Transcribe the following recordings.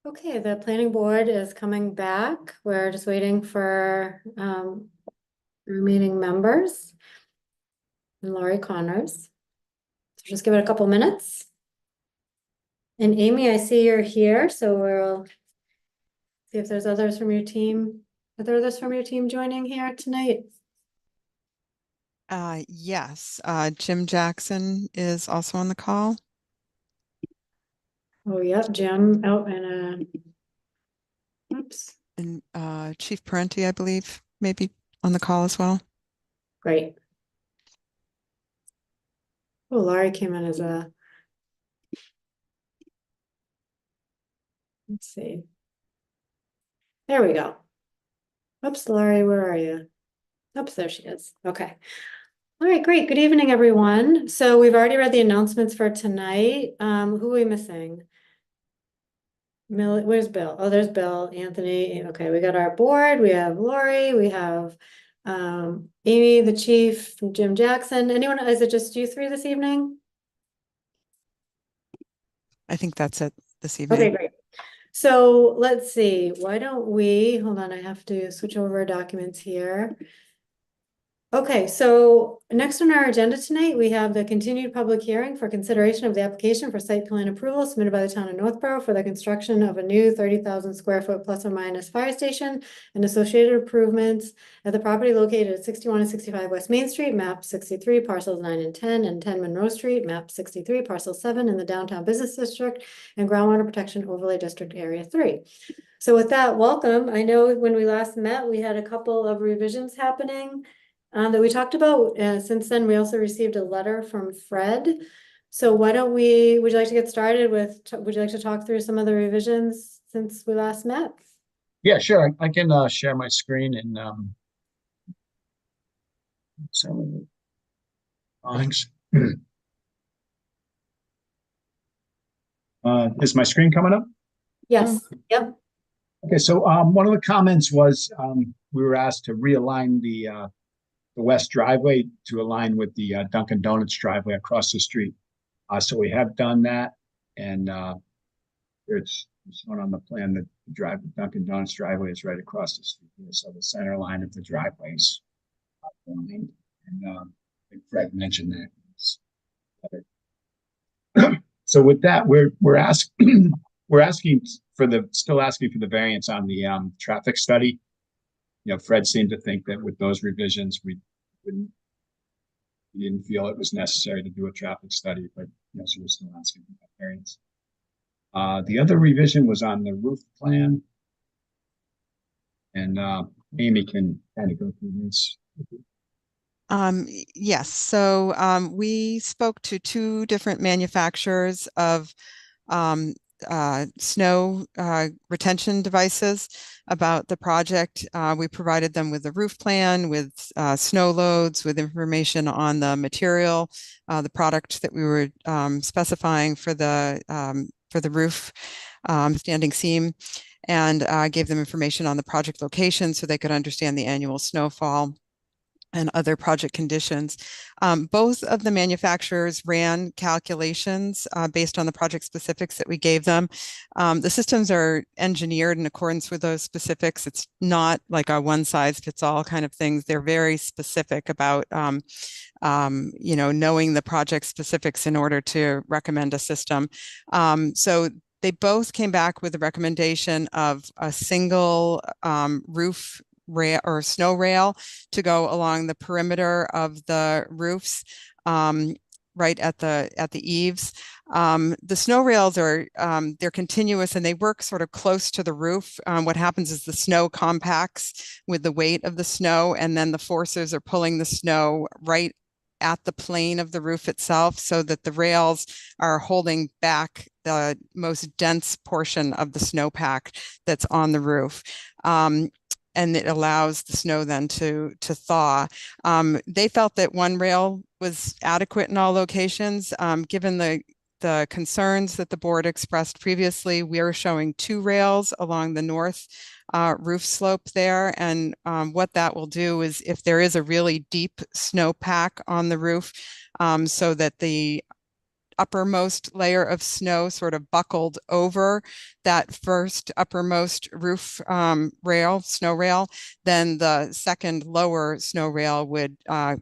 Okay, the planning board is coming back. We're just waiting for remaining members and Laurie Connors. So just give it a couple minutes. And Amy, I see you're here, so we'll see if there's others from your team. Are there others from your team joining here tonight? Yes, Jim Jackson is also on the call. Oh, yep, Jim out in oops, And Chief Parenti, I believe, maybe on the call as well. great. Oh, Laurie came in as a, let's see. There we go. Oops, Laurie, where are you? Oops, there she is. Okay. All right, great. Good evening, everyone. So we've already read the announcements for tonight. Who are we missing? Where's Bill? Oh, there's Bill, Anthony. Okay, we got our board. We have Lori. We have Amy, the chief, Jim Jackson. Anyone? Is it just you three this evening? I think that's it this Okay, evening. great. So let's see. Why don't we, hold on, I have to switch over our documents here. Okay, so next on our agenda tonight, we have the continued public hearing for consideration of the application for site plan approval submitted by the town of Northborough for the construction of a new 30,000 square foot plus or minus fire station and associated improvements at the property located at 61 and 65 West Main Street, map 63, parcels 9 and 10 Monroe Street, map 63, parcel 7 in the downtown business district and groundwater protection overlay district area 3. So with that, welcome. I know when we last met, we had a couple of revisions happening that we talked about. Since then, we also received a letter from Fred. So why don't we, would you like to get started with, would you like to talk through some of the revisions since we last met? Yeah, sure. I can share my screen and some of the drawings. Is my screen coming up? Yes, yep. Okay, so one of the comments was we were asked to realign the west driveway to align with the Dunkin' Donuts driveway across the street. So we have done that, and it's shown on the plan that the Dunkin' Donuts driveway is right across the street here. So the center line of the driveway is aligned, and I think Fred mentioned that. So with that, we're asking for the still asking for the variance on the traffic study. You know, Fred seemed to think that with those revisions, wouldn't we didn't feel it was necessary to do a traffic study, but you know, so we're still asking for that variance. The other revision was on the roof plan, and Amy can kind of go through this. Yes, so we spoke to two different manufacturers of snow retention devices about the project. We provided them with a roof plan, with snow loads, with information on the material, the product that we were specifying for the roof standing seam, and gave them information on the project location so they could understand the annual snowfall and other project conditions. Both of the manufacturers ran calculations based on the project specifics that we gave them. The systems are engineered in accordance with those specifics. It's not like a one size fits all kind of things. They're very specific about knowing the project specifics in order to recommend a system. So they both came back with a recommendation of a single roof rail or snow rail to go along the perimeter of the roofs, right at the eaves. The snow rails are they're continuous and they work sort of close to the roof. What happens is the snow compacts with the weight of the snow, and then the forces are pulling the snow right at the plane of the roof itself, so that the rails are holding back the most dense portion of the snowpack that's on the roof. And it allows the snow then to thaw. They felt that one rail was adequate in all locations. Given the concerns that the board expressed previously, we are showing two rails along the north roof slope there. And what that will do is, if there is a really deep snowpack on the roof, so that the uppermost layer of snow sort of buckled over that first uppermost roof snow rail, then the second lower snow rail would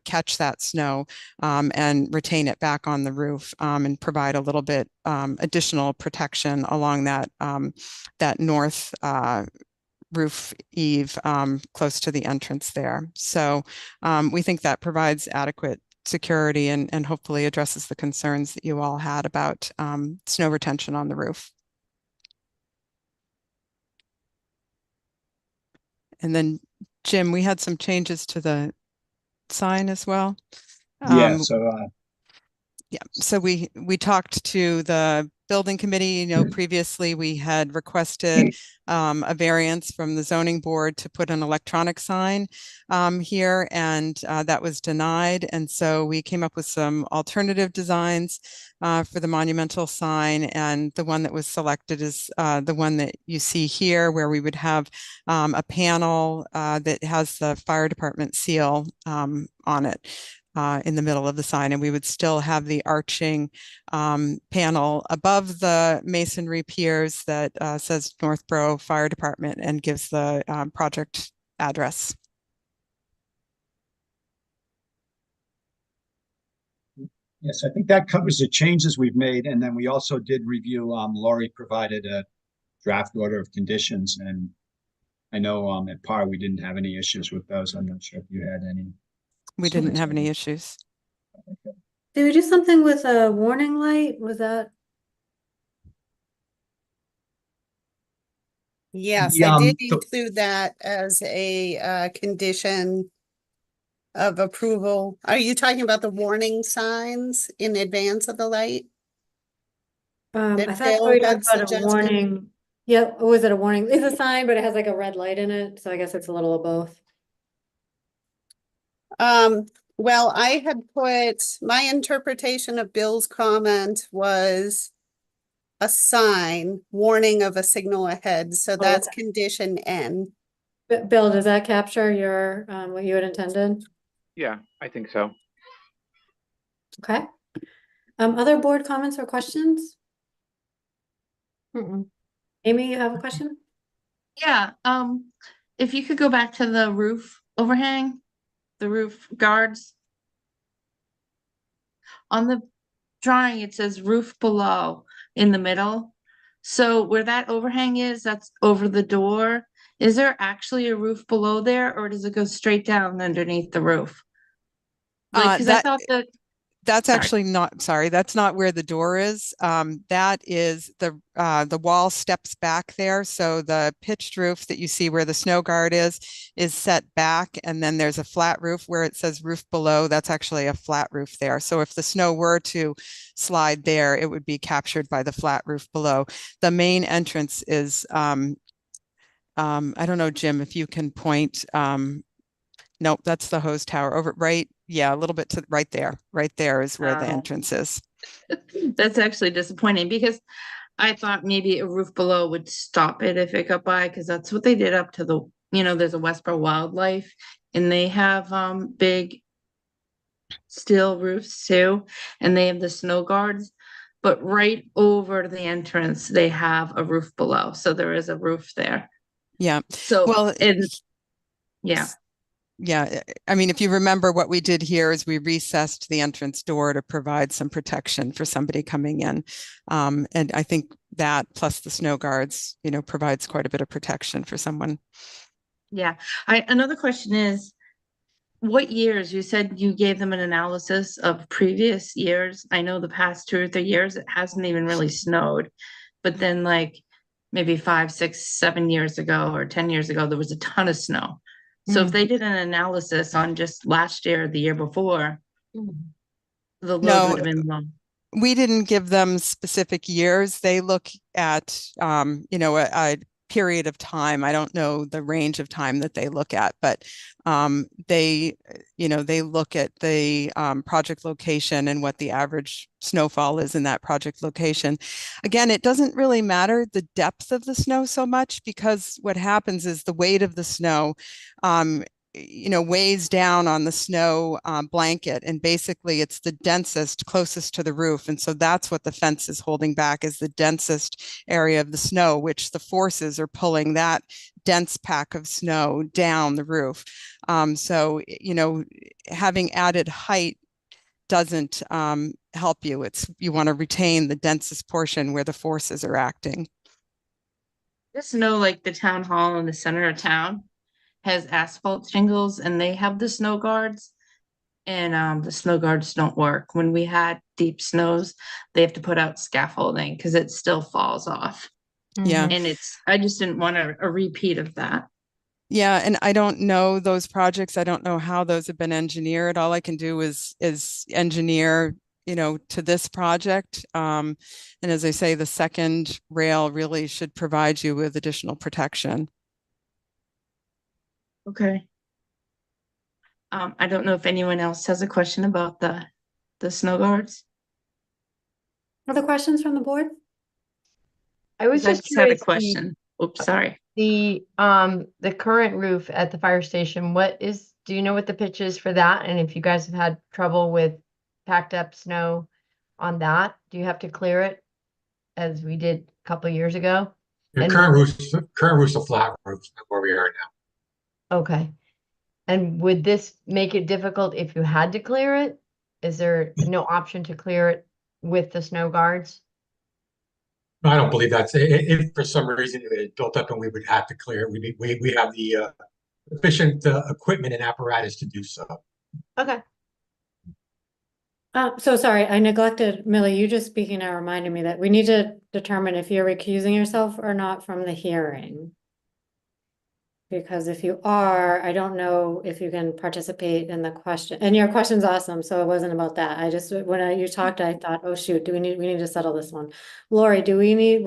catch that snow and retain it back on the roof and provide a little bit additional protection along that that north roof eave close to the entrance there. So we think that provides adequate security and hopefully addresses the concerns that you all had about snow retention on the roof. And then, Jim, we had some changes to the sign as well. Yeah, So we talked to the building committee. Previously we had requested a variance from the zoning board to put an electronic sign here, and that was denied. And so we came up with some alternative designs for the monumental sign, and the one that was selected is the one that you see here, where we would have a panel that has the fire department seal on it. In the middle of the sign, and we would still have the arching panel above the masonry piers that says Northborough Fire Department and gives the project address. Yes, I think that covers the changes we've made. And then we also did review, Lori provided a draft order of conditions, and I know at PAR we didn't have any issues with those. I'm not sure if you had any. We didn't have any issues. Did we do something with a warning light? Was that? Yes, The, I did the- include that as a condition of approval. Are you talking about the warning signs in advance of the light? I That thought Bill we had talked about a suggested? warning. Yeah, or was it a warning? It's a sign, but it has like a red light in it, so I guess it's a little of both. Well, I had put, my interpretation of Bill's comment was a sign warning of a signal ahead, so that's condition N. Bill, does that capture your what you had intended? Yeah, I think so. Okay. Other board comments or questions? Amy, you have a question? Yeah, if you could go back to the roof overhang, the roof guards. On the drawing, it says roof below in the middle. So where that overhang is, that's over the door. Is there actually a roof below there, or does it go straight down underneath the roof? Like, 'cause I thought that That's Sorry. actually not, sorry, that's not where the door is. That is the wall steps back there. So the pitched roof that you see where the snow guard is set back. And then there's a flat roof where it says roof below. That's actually a flat roof there. So if the snow were to slide there, it would be captured by the flat roof below. The main entrance is, I don't know, Jim, if you can point, nope, that's the hose tower over, right? Yeah, a little bit to right there is where the entrance is. that's actually disappointing, because I thought maybe a roof below would stop it if it got by, because that's what they did up to the, there's a Westboro Wildlife, and they have big steel roofs too, and they have the snow guards, but right over the entrance they have a roof below, so there is a roof there. Yeah. So Well, yeah. Yeah, I mean, if you remember, what we did here is we recessed the entrance door to provide some protection for somebody coming in. And I think that plus the snow guards, provides quite a bit of protection for someone. Yeah. Another question is, what years? You said you gave them an analysis of previous years. I know the past 2 or 3 years, it hasn't even really snowed. But then like maybe 5, 6, 7 years ago or 10 years ago, there was a ton of snow. So if they did an analysis on just last year or the year before, the load would have been low. We didn't give them specific years. They look at, a period of time. I don't know the range of time that they look at, but they look at the project location and what the average snowfall is in that project location. Again, it doesn't really matter the depth of the snow so much, because what happens is the weight of the snow weighs down on the snow blanket, and basically it's the densest closest to the roof, and so that's what the fence is holding back, is the densest area of the snow, which the forces are pulling that dense pack of snow down the roof. So having added height doesn't help you. You want to retain the densest portion where the forces are acting. Just know, like, the town hall in the center of town has asphalt shingles and they have the snow guards. And the snow guards don't work. When we had deep snows, they have to put out scaffolding because it still falls off. Yeah. And I just didn't want a repeat of that. Yeah, and I don't know those projects. I don't know how those have been engineered. All I can do is engineer, to this project. And as I say, the second rail really should provide you with additional protection. Okay. I don't know if anyone else has a question about the snow guards. Other questions from the board? I was I just just had a curious, question. Oops, sorry. the current roof at the fire station, do you know what the pitch is for that? And if you guys have had trouble with packed up snow on that, do you have to clear it as we did a couple of years ago? Your And- current roof's a flat roof where we are now. Okay. And would this make it difficult if you had to clear it? Is there no option to clear it with the snow guards? I don't believe that's, if for some reason it built up and we would have to clear it, we have the efficient equipment and apparatus to do so. Okay. So sorry, I neglected, Millie, you just speaking now reminded me that we need to determine if you're recusing yourself or not from the hearing. Because if you are, I don't know if you can participate in the question, and your question's awesome, so it wasn't about that. I just, you talked, I thought, oh shoot, we need to settle this one. Lori, what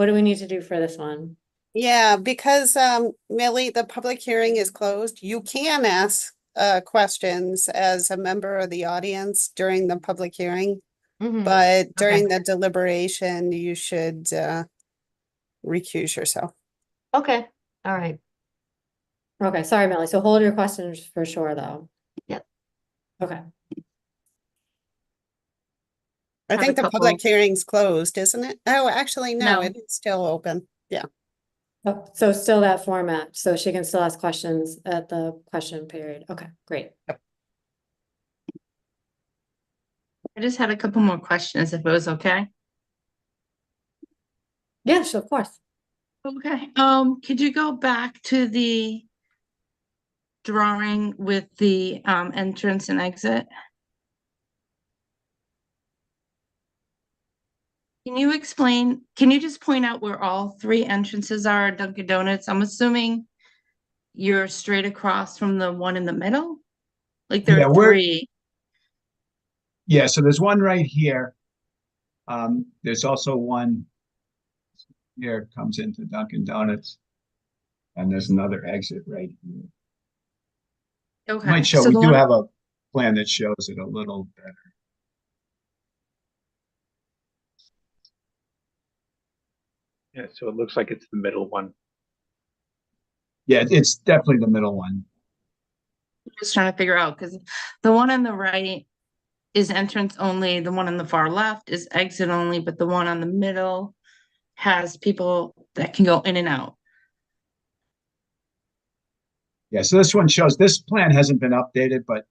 do we need to do for this one? Yeah, because Millie, the public hearing is closed. You can ask questions as a member of the audience during the public hearing, Mhm. but during the deliberation, you should recuse yourself. Okay. All right. Okay, sorry, Millie, so hold your questions for sure, though. Yep. Okay, I Have think a the public couple- hearing's closed, isn't it? Oh, actually, no, No. it's still open. Yeah. oh, so still that format, so she can still ask questions at the question period. Okay, great. I just had a couple more questions if it was okay. Yeah, sure, of course. Okay, could you go back to the drawing with the entrance and exit? Can you just point out where all three entrances are at Dunkin' Donuts? I'm assuming you're straight across from the one in the middle? Like there Yeah, are we're- three. Yeah, so there's one right here. There's also one here, comes into Dunkin' Donuts. And there's another exit right here. Okay. Might show, so we the do one- have a plan that shows it a little better. Yeah, so it looks like it's the middle one. Yeah, it's definitely the middle one. Just trying to figure out, because the one on the right is entrance only, the one on the far left is exit only, but the one on the middle has people that can go in and out. Yeah, so this one shows, this plan hasn't been updated, but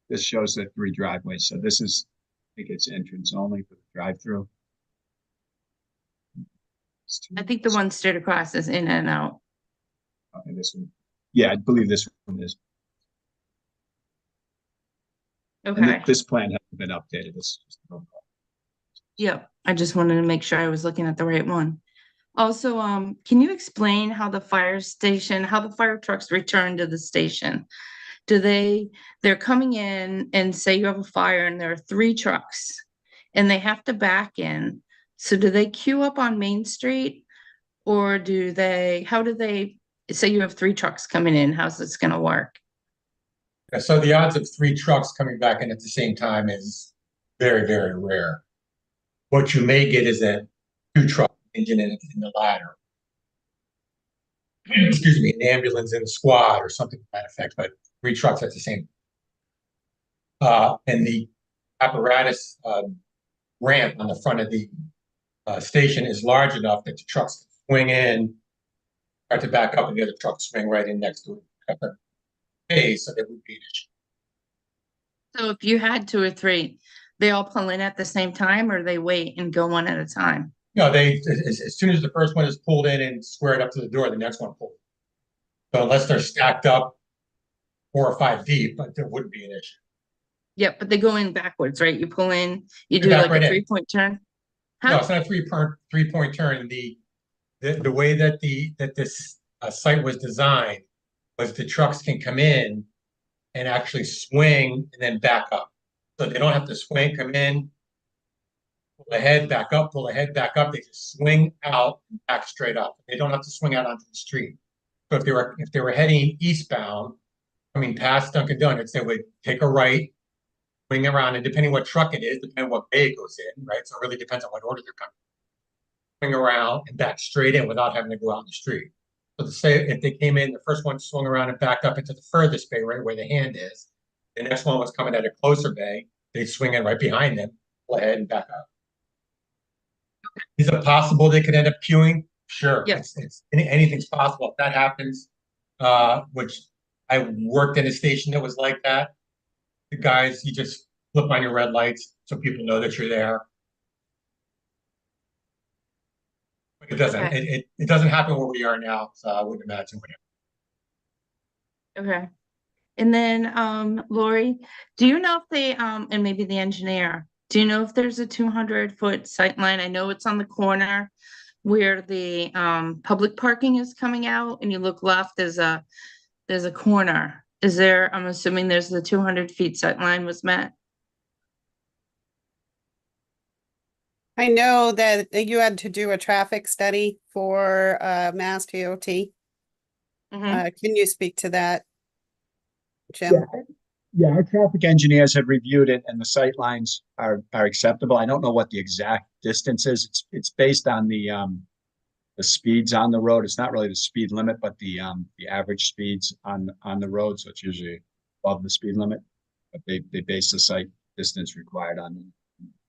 this shows the 3 driveways. So this is, I think it's entrance only for the drive-through. I think the one straight across is in and out. Okay, this one. Yeah, I believe this one is. And Okay, this plan hasn't been updated. This is just yeah, I just wanted to make sure I was looking at the right one. Also, can you explain how the fire trucks return to the station? They're coming in and say you have a fire and there are 3 trucks and they have to back in. So do they queue up on Main Street or how do they say you have 3 trucks coming in? How's this gonna work? So the odds of 3 trucks coming back in at the same time is very, very rare. What you may get is a 2-truck engine in the ladder. Excuse me, an ambulance in the squad or something to that effect, but three trucks at the same. And the apparatus ramp on the front of the station is large enough that the trucks swing in, start to back up, and the other trucks swing right in next to it. Okay, so that would be an issue. So if you had two or three, they all pull in at the same time, or they wait and go one at a time? No, as soon as the first one is pulled in and squared up to the door, the next one pulls. So unless they're stacked up 4 or 5 deep, but there wouldn't be an issue. Yep, but they go in backwards, right? You pull in, you They're do back like right a in. 3-point turn? No, Huh? it's not a 3-point turn. The way that this site was designed was the trucks can come in and actually swing and then back up. So they don't have to swing, come in, pull ahead, back up, pull ahead, back up. They just swing out and back straight up. They don't have to swing out onto the street. So if they were heading eastbound, coming past Dunkin' Donuts, they would take a right, swing around, and depending what truck it is, depending what bay it goes in, right? So it really depends on what order they're coming. Swing around and back straight in without having to go out in the street. So to say if they came in, the first one swung around and backed up into the furthest bay, right where the hand is. The next one was coming at a closer bay. They'd swing in right behind them, pull ahead and back up. Is it possible they could end up queuing? Sure. Yeah. Anything's possible. If that happens, which I worked in a station that was like that. The guys, you just flip on your red lights so people know that you're there. But it doesn't. Okay. It doesn't happen where we are now, so I wouldn't imagine would. Okay. And then, Lori, do you know if they, and maybe the engineer, do you know if there's a 200-foot sight line? I know it's on the corner where the, public parking is coming out, and you look left, there's a corner. Is there, I'm assuming there's the 200 feet sight line was met? I know that you had to do a traffic study for Mass DOT. Mhm. Can you speak to that, Jim? Yeah, our traffic engineers have reviewed it and the sight lines are acceptable. I don't know what the exact distance is. It's based on the speeds on the road. It's not really the speed limit, but the average speeds on the road. So it's usually above the speed limit. But they base the sight distance required on them,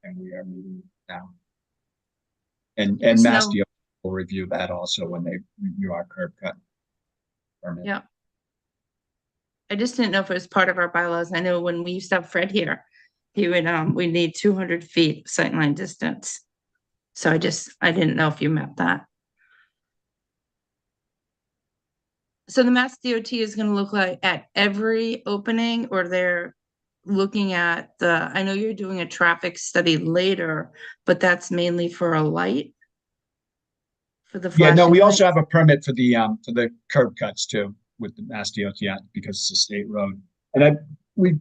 and we are meeting now. And Mass No. DOT will review that also when they review our curb cut permit. Yeah. I just didn't know if it was part of our bylaws. I know when we used to have Fred here, he would, we need 200 feet sightline distance. So I didn't know if you meant that. So the Mass DOT is gonna look like at every opening, or they're looking at I know you're doing a traffic study later, but that's mainly for a light? For the Yeah, no, flashing we also lights? have a permit for the curb cuts too with the Mass DOT because it's a state road. And we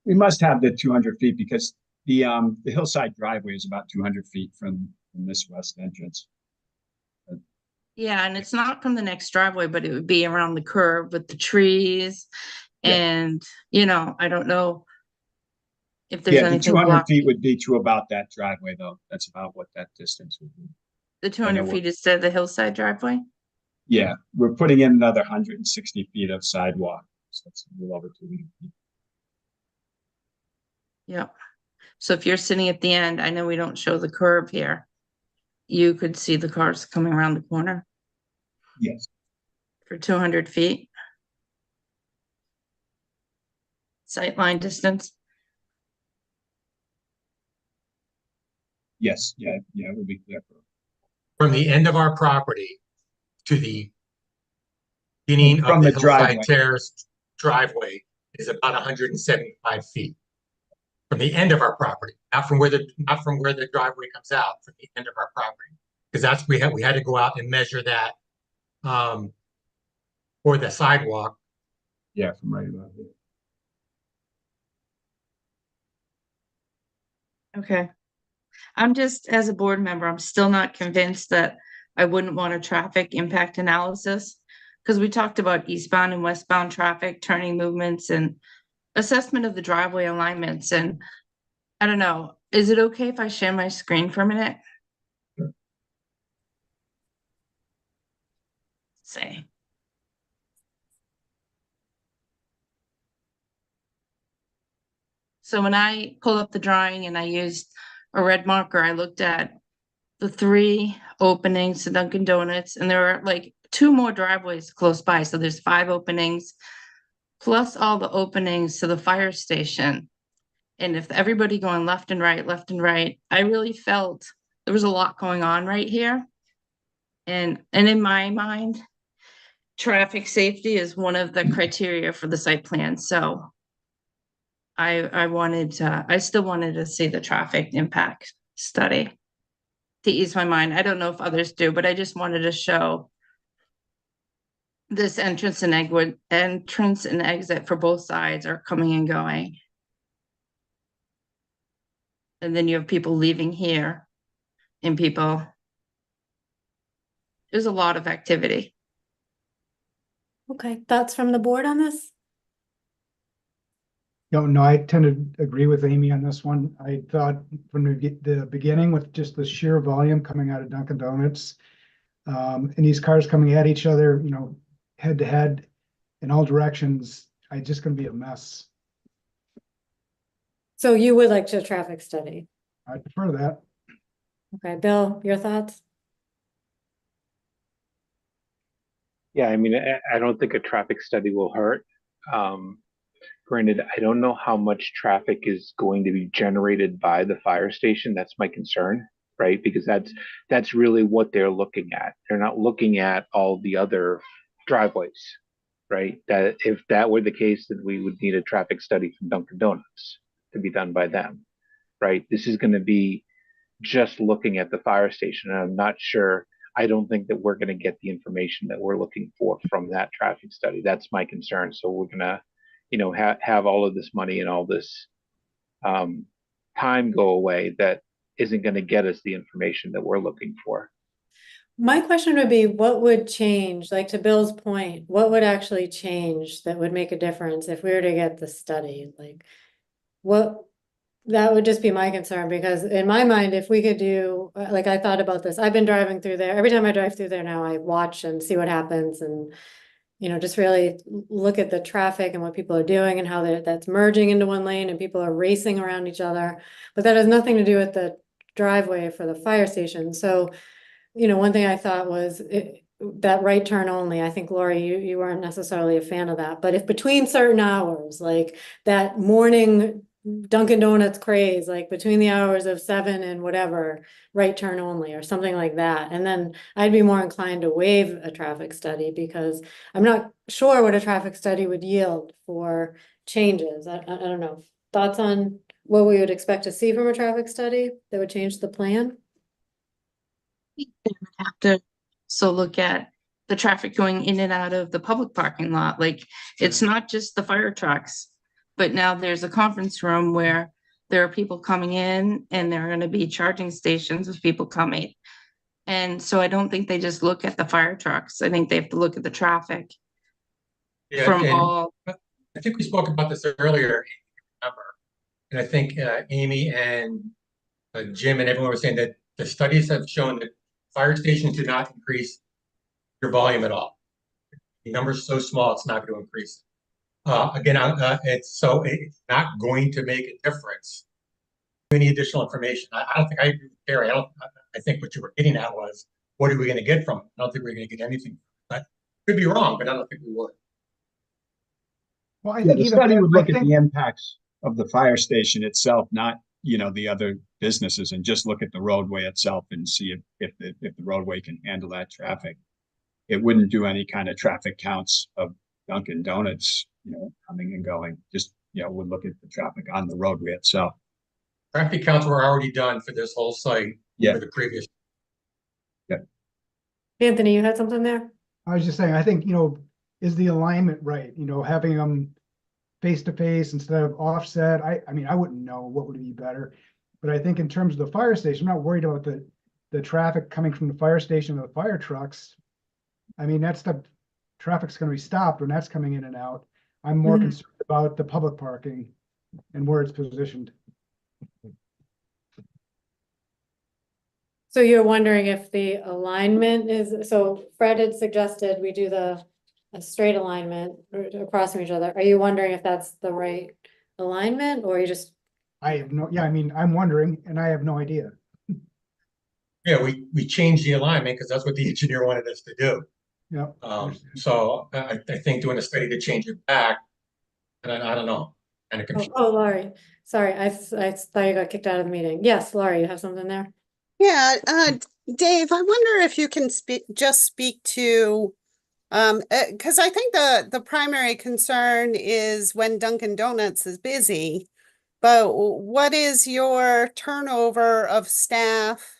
must have the 200 feet because the hillside driveway is about 200 feet from this west entrance. Yeah, and it's not from the next driveway, but it would be around the curve with the trees. Yeah. And, I don't know if there's Yeah, the anything 200 feet blocking. would be to about that driveway though. That's about what that distance would be. The 200 we're- feet is to the hillside driveway? Yeah, we're putting in another 160 feet of sidewalk. So it's a little over 200 feet. Yep. So if you're sitting at the end, I know we don't show the curve here. You could see the cars coming around the corner Yes. for 200 feet. Sightline distance. Yes. Yeah, it would be clear. From the end of our property to the beginning From of the the driveway. Hillside Terrace driveway is about 175 feet. From the end of our property, not from where the driveway comes out, from the end of our property. Because that's, we had to go out and measure that for the sidewalk. Yeah, from right about here. Okay. I'm just, as a board member, I'm still not convinced that I wouldn't want a traffic impact analysis. Because we talked about eastbound and westbound traffic, turning movements and assessment of the driveway alignments. And I don't know, is it okay if I share my screen for a minute? Say. So when I pulled up the drawing and I used a red marker, I looked at the 3 openings to Dunkin' Donuts, and there are like 2 more driveways close by. So there's 5 openings, plus all the openings to the fire station. And if everybody going left and right, I really felt there was a lot going on right here. And in my mind, traffic safety is one of the criteria for the site plan. So I still wanted to see the traffic impact study to ease my mind. I don't know if others do, but I just wanted to show this entrance and exit for both sides are coming and going. And then you have people leaving here and people. There's a lot of activity. Okay, thoughts from the board on this? No, I tend to agree with Amy on this one. I thought from the beginning with just the sheer volume coming out of Dunkin' Donuts, and these cars coming at each other, head to head in all directions, it's just gonna be a mess. So you would like to traffic study? I prefer that. Okay, Bill, your thoughts? Yeah, I mean, I don't think a traffic study will hurt. Granted, I don't know how much traffic is going to be generated by the fire station. That's my concern, right? Because that's really what they're looking at. They're not looking at all the other driveways, right? That if that were the case, then we would need a traffic study from Dunkin' Donuts to be done by them, right? This is going to be just looking at the fire station. And I'm not sure. I don't think that we're going to get the information that we're looking for from that traffic study. That's my concern. So we're going to, have all of this money and all this time go away that isn't going to get us the information that we're looking for. My question would be, what would change, like to Bill's point, what would actually change that would make a difference if we were to get the study? Like, that would just be my concern, because in my mind, if we could do, like I thought about this, I've been driving through there. Every time I drive through there now, I watch and see what happens and, just really look at the traffic and what people are doing and how that's merging into one lane and people are racing around each other. But that has nothing to do with the driveway for the fire station. So, one thing I thought was that right turn only. I think, Lori, you weren't necessarily a fan of that. But if between certain hours, like that morning Dunkin' Donuts craze, like between the hours of 7 and whatever, right turn only or something like that. And then I'd be more inclined to waive a traffic study, because I'm not sure what a traffic study would yield for changes. I don't know. Thoughts on what we would expect to see from a traffic study that would change the plan? They would have to look at the traffic going in and out of the public parking lot. Like, it's not just the fire trucks, but now there's a conference room where there are people coming in and there are going to be charging stations with people coming. And so I don't think they just look at the fire trucks. I think they have to look at the traffic Yeah, from and all. I think we spoke about this earlier, remember? And I think Amy and Jim and everyone were saying that the studies have shown that fire stations do not increase your volume at all. The number's so small, it's not going to increase. Again, it's not going to make a difference. Any additional information? I don't think I agree with Carrie. I think what you were getting at was, what are we going to get from it? I don't think we're going to get anything. But could be wrong, but I don't think we would. Well, I Yeah, think the even study would look I at think- the impacts of the fire station itself, not, the other businesses, and just look at the roadway itself and see if the roadway can handle that traffic. It wouldn't do any kind of traffic counts of Dunkin' Donuts, coming and going. Just, would look at the traffic on the roadway itself. Traffic counts were already done for this whole site. Yeah. For the previous. Anthony, you had something there? I was just saying, I think, is the alignment right? Having them face to face instead of offset. I mean, I wouldn't know what would be better, but I think in terms of the fire station, I'm not worried about the traffic coming from the fire station or the fire trucks. I mean, that's the traffic's going to be stopped when that's coming in and out. I'm more concerned about the public parking and where it's positioned. So you're wondering if the alignment is, so Fred had suggested we do a straight alignment across from each other. Are you wondering if that's the right alignment, or you just I have no, yeah, I mean, I'm wondering and I have no idea. Yeah, we changed the alignment because that's what the engineer wanted us to do. Yeah. So I think doing a study to change it back, and I don't know, kind of Oh, confused. Laurie, sorry, I thought you got kicked out of the meeting. Yes, Laurie, you have something there? Yeah, Dave, I wonder if you can speak to, because I think the primary concern is when Dunkin' Donuts is busy, but what is your turnover of staff,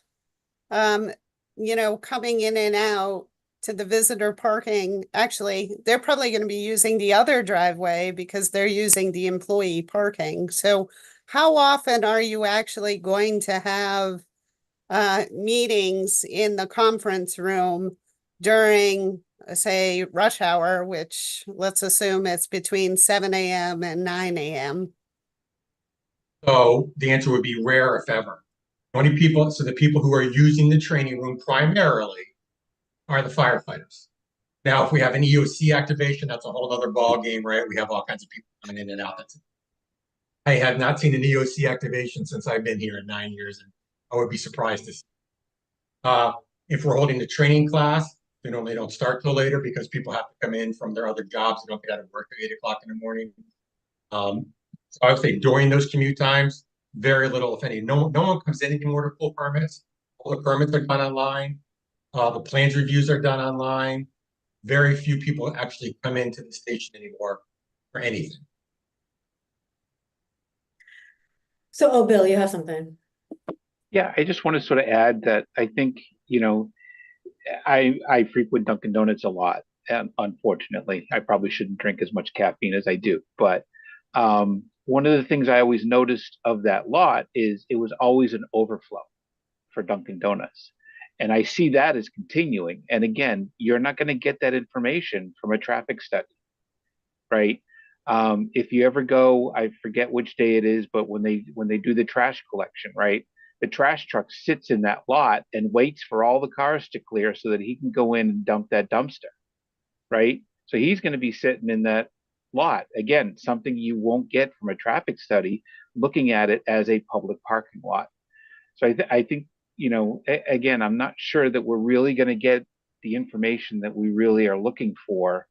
coming in and out to the visitor parking? Actually, they're probably going to be using the other driveway because they're using the employee parking. So how often are you actually going to have meetings in the conference room during, say, rush hour, which let's assume it's between 7 a.m. and 9 a.m.? So the answer would be rare if ever. So the people who are using the training room primarily are the firefighters. Now, if we have an EOC activation, that's a whole other ball game, right? We have all kinds of people coming in and out. I have not seen an EOC activation since I've been here in 9 years, and I would be surprised to see. If we're holding the training class, they normally don't start till later because people have to come in from their other jobs. They don't get out of work at 8 o'clock in the morning. So I would say during those commute times, very little, if any. No one comes in anymore to pull permits. All the permits are done online. The plans reviews are done online. Very few people actually come into the station anymore for anything. So, oh, Bill, you have something. Yeah, I just want to sort of add that I think, I frequent Dunkin' Donuts a lot, and unfortunately, I probably shouldn't drink as much caffeine as I do. But one of the things I always noticed of that lot is it was always an overflow for Dunkin' Donuts. And I see that as continuing. And again, you're not going to get that information from a traffic study, right? If you ever go, I forget which day it is, but when they do the trash collection, right? The trash truck sits in that lot and waits for all the cars to clear so that he can go in and dump that dumpster, right? So he's going to be sitting in that lot. Again, something you won't get from a traffic study, looking at it as a public parking lot. So I think, again, I'm not sure that we're really going to get the information that we really are looking for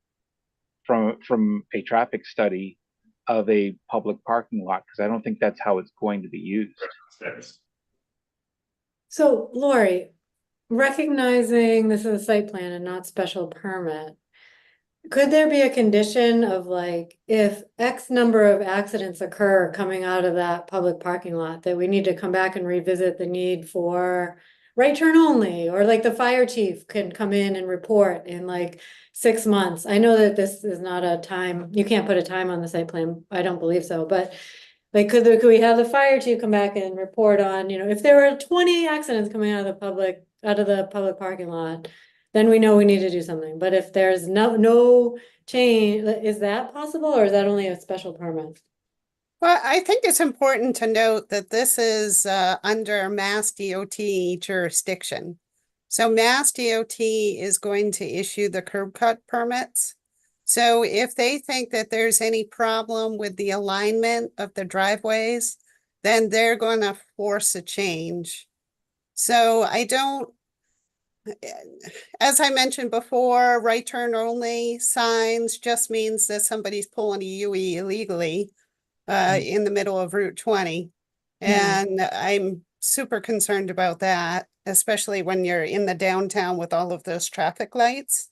from a traffic study of a public parking lot, because I don't think that's how it's going to be used. So, Lori, recognizing this is a site plan and not special permit, could there be a condition of like, if X number of accidents occur coming out of that public parking lot, that we need to come back and revisit the need for right turn only, or like the fire chief can come in and report in like 6 months? I know that this is not a time, you can't put a time on the site plan, I don't believe so, but like, could we have the fire chief come back and report on, if there were 20 accidents coming out of the public parking lot, then we know we need to do something. But if there's no change, is that possible, or is that only a special permit? Well, I think it's important to note that this is under Mass DOT jurisdiction. So Mass DOT is going to issue the curb cut permits. So if they think that there's any problem with the alignment of the driveways, then they're going to force a change. So as I mentioned before, right turn only signs just means that somebody's pulling a UE illegally in the middle of Route 20. And I'm super concerned about that, especially when you're in the downtown with all of those traffic lights.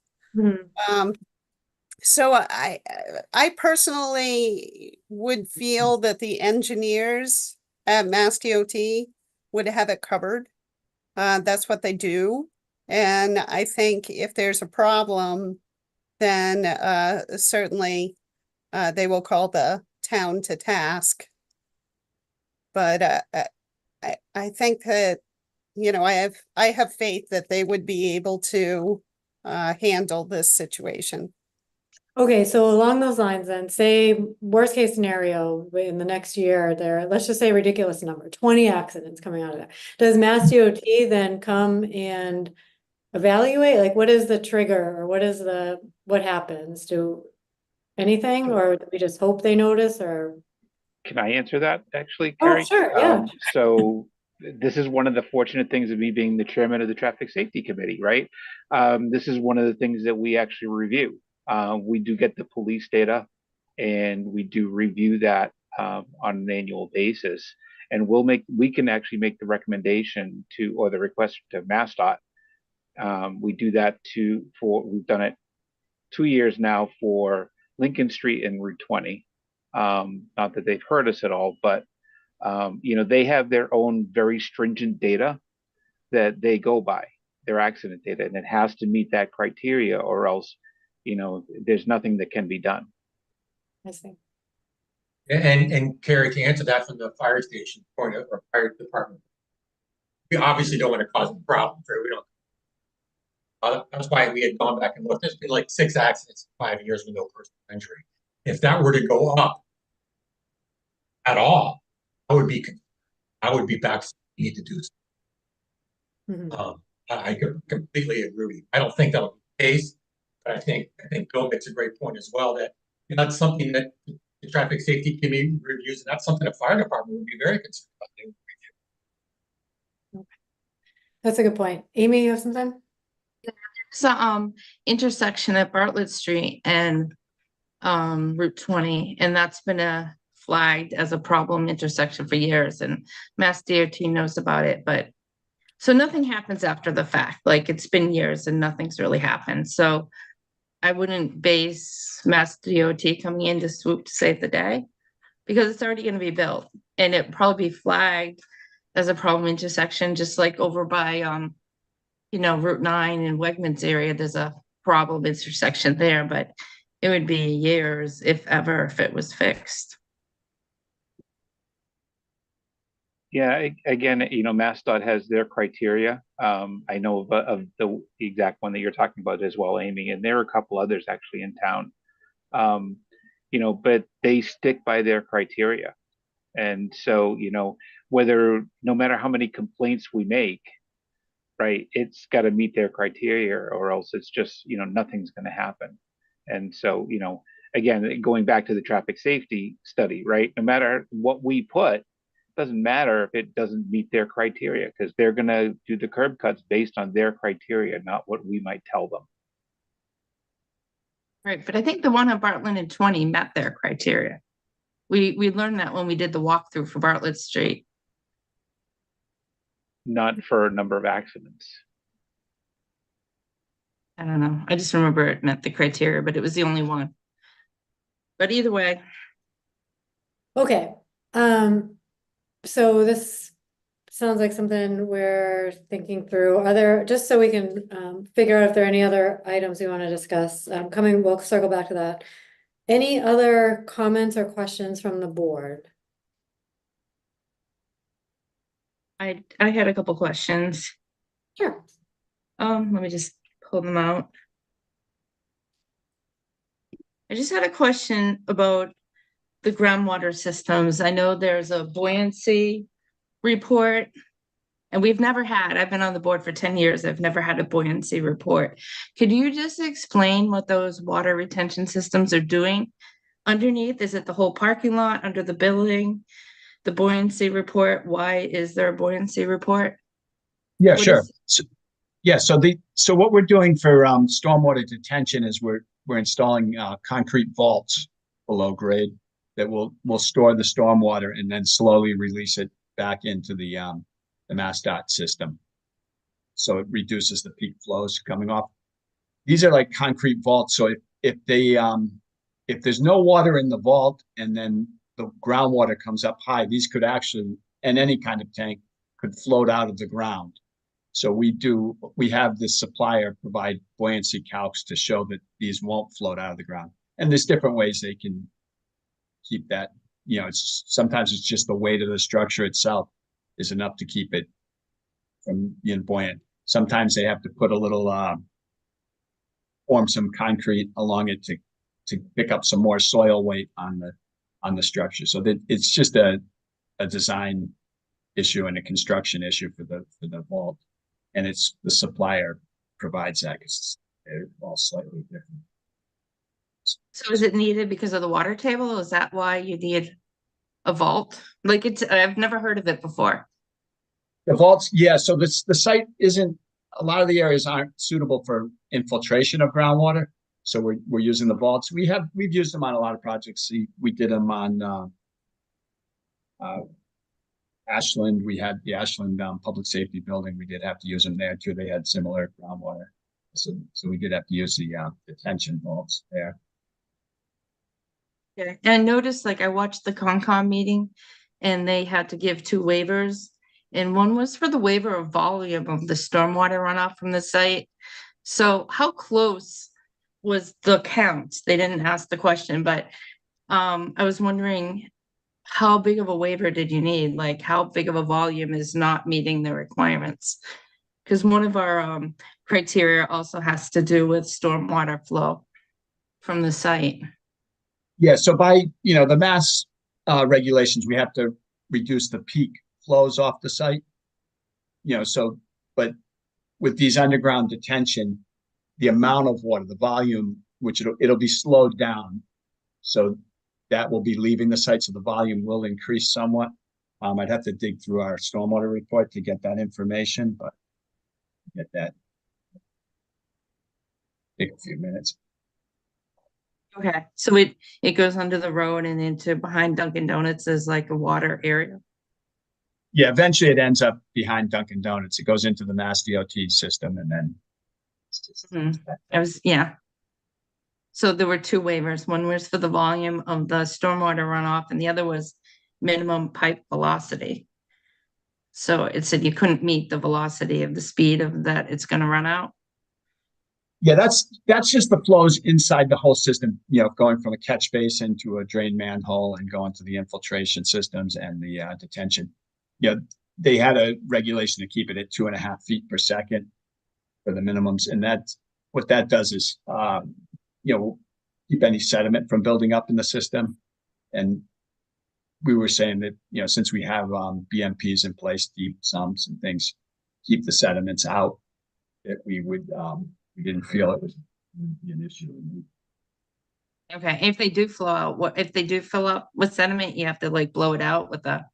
So I personally would feel that the engineers at Mass DOT would have it covered. That's what they do. And I think if there's a problem, then certainly they will call the town to task. But I think that, I have faith that they would be able to handle this situation. Okay, so along those lines then, say worst case scenario in the next year let's just say ridiculous number, 20 accidents coming out of that. Does Mass DOT then come and evaluate? Like, what is the trigger, or what happens? Do anything, or do we just hope they notice, or? can I answer that actually, Oh, Carrie? sure, yeah. So this is one of the fortunate things of me being the chairman of the Traffic Safety Committee, right? This is one of the things that we actually review. We do get the police data, and we do review that on an annual basis. And we can actually make the recommendation to, or the request to MassDOT. We do that we've done it 2 years now for Lincoln Street and Route 20. Not that they've heard us at all, but they have their own very stringent data that they go by, their accident data, and it has to meet that criteria, or else, there's nothing that can be done. I see. And Carrie, to answer that from the fire station point of, or fire department, we obviously don't want to cause a problem. We don't. That's why we had gone back and looked. There's been like 6 accidents in 5 years with no personal injury. If that were to go up at all, I would be back. We need to do something. I completely agree with you. I don't think that'll be the case, but I think Bill makes a great point as well, that that's something that the traffic safety committee reviews, and that's something the fire department would be very concerned about. That's a good point. Amy, you have something? So, intersection at Bartlett Street and Route 20, and that's been flagged as a problem intersection for years, and Mass DOT knows about it, but so nothing happens after the fact. Like, it's been years and nothing's really happened. So I wouldn't base Mass DOT coming in to swoop to save the day, because it's already going to be built, and it probably be flagged as a problem intersection, just like over by Route 9 in Wegmans area. There's a problem intersection there, but it would be years, if ever, if it was fixed. Yeah, again, MassDOT has their criteria. I know of the exact one that you're talking about as well, Amy, and there are a couple others actually in town. But they stick by their criteria. And so, no matter how many complaints we make, right, it's got to meet their criteria, or else it's just, nothing's going to happen. And so, again, going back to the traffic safety study, right, no matter what we put, doesn't matter if it doesn't meet their criteria, because they're going to do the curb cuts based on their criteria, not what we might tell them. Right, but I think the one on Bartlett and 20 met their criteria. We learned that when we did the walkthrough for Bartlett Street. Not for a number of accidents. I don't know. I just remember it met the criteria, but it was the only one. But either way. Okay. So this sounds like something we're thinking through. Just so we can figure out if there are any other items we want to discuss, we'll circle back to that. Any other comments or questions from the board? I had a couple questions. Sure. Let me just pull them out. I just had a question about the groundwater systems. I know there's a buoyancy report, and I've been on the board for 10 years. I've never had a buoyancy report. Could you just explain what those water retention systems are doing underneath? Is it the whole parking lot, under the building? The buoyancy report, why is there a buoyancy report? Yeah, sure. So what we're doing for stormwater detention is we're installing concrete vaults below grade that will store the stormwater and then slowly release it back into the MassDOT system. So it reduces the peak flows coming off. These are like concrete vaults. So if there's no water in the vault and then the groundwater comes up high, these could actually, and any kind of tank could float out of the ground. So we have this supplier provide buoyancy calcs to show that these won't float out of the ground. And there's different ways they can keep that, sometimes it's just the weight of the structure itself is enough to keep it from being buoyant. Sometimes they have to put a little, form some concrete along it to pick up some more soil weight on the structure. So that it's just a design issue and a construction issue for the vault. And it's the supplier provides that because they're all slightly different. So is it needed because of the water table? Is that why you need a vault? Like I've never heard of it before. The vaults, yeah, so the site isn't, a lot of the areas aren't suitable for infiltration of groundwater. So we're using the vaults. We've used them on a lot of projects. We did them on Ashland. We had the Ashland Public Safety Building. We did have to use them there too. They had similar groundwater. So we did have to use the detention vaults there. Okay. And I noticed, like, I watched the Concom meeting and they had to give 2 waivers. And one was for the waiver of volume of the stormwater runoff from the site. So how close was the count? They didn't ask the question, but I was wondering, how big of a waiver did you need? Like, how big of a volume is not meeting the requirements? Because one of our criteria also has to do with stormwater flow from the site. Yeah, so by, the mass regulations, we have to reduce the peak flows off the site. But with these underground detention, the amount of water, the volume, which it'll be slowed down. So that will be leaving the site, so the volume will increase somewhat. I'd have to dig through our stormwater report to get that information, but get that. Take a few minutes. Okay, so it goes under the road and into behind Dunkin' Donuts as like a water area. Yeah, eventually it ends up behind Dunkin' Donuts. It goes into the Mass DOT system and then. Yeah. So there were 2 waivers. One was for the volume of the stormwater runoff and the other was minimum pipe velocity. So it said you couldn't meet the velocity of the speed of that it's going to run out. Yeah, that's just the flows inside the whole system, going from a catch basin to a drain manhole and going to the infiltration systems and the detention. They had a regulation to keep it at 2.5 feet per second for the minimums. And what that does is, keep any sediment from building up in the system. And we were saying that, since we have BMPs in place, deep sumps and things, keep the sediments out, that we didn't feel it would be an issue. Okay, if they do flow out, if they do fill up with sediment, you have to like blow it out with a.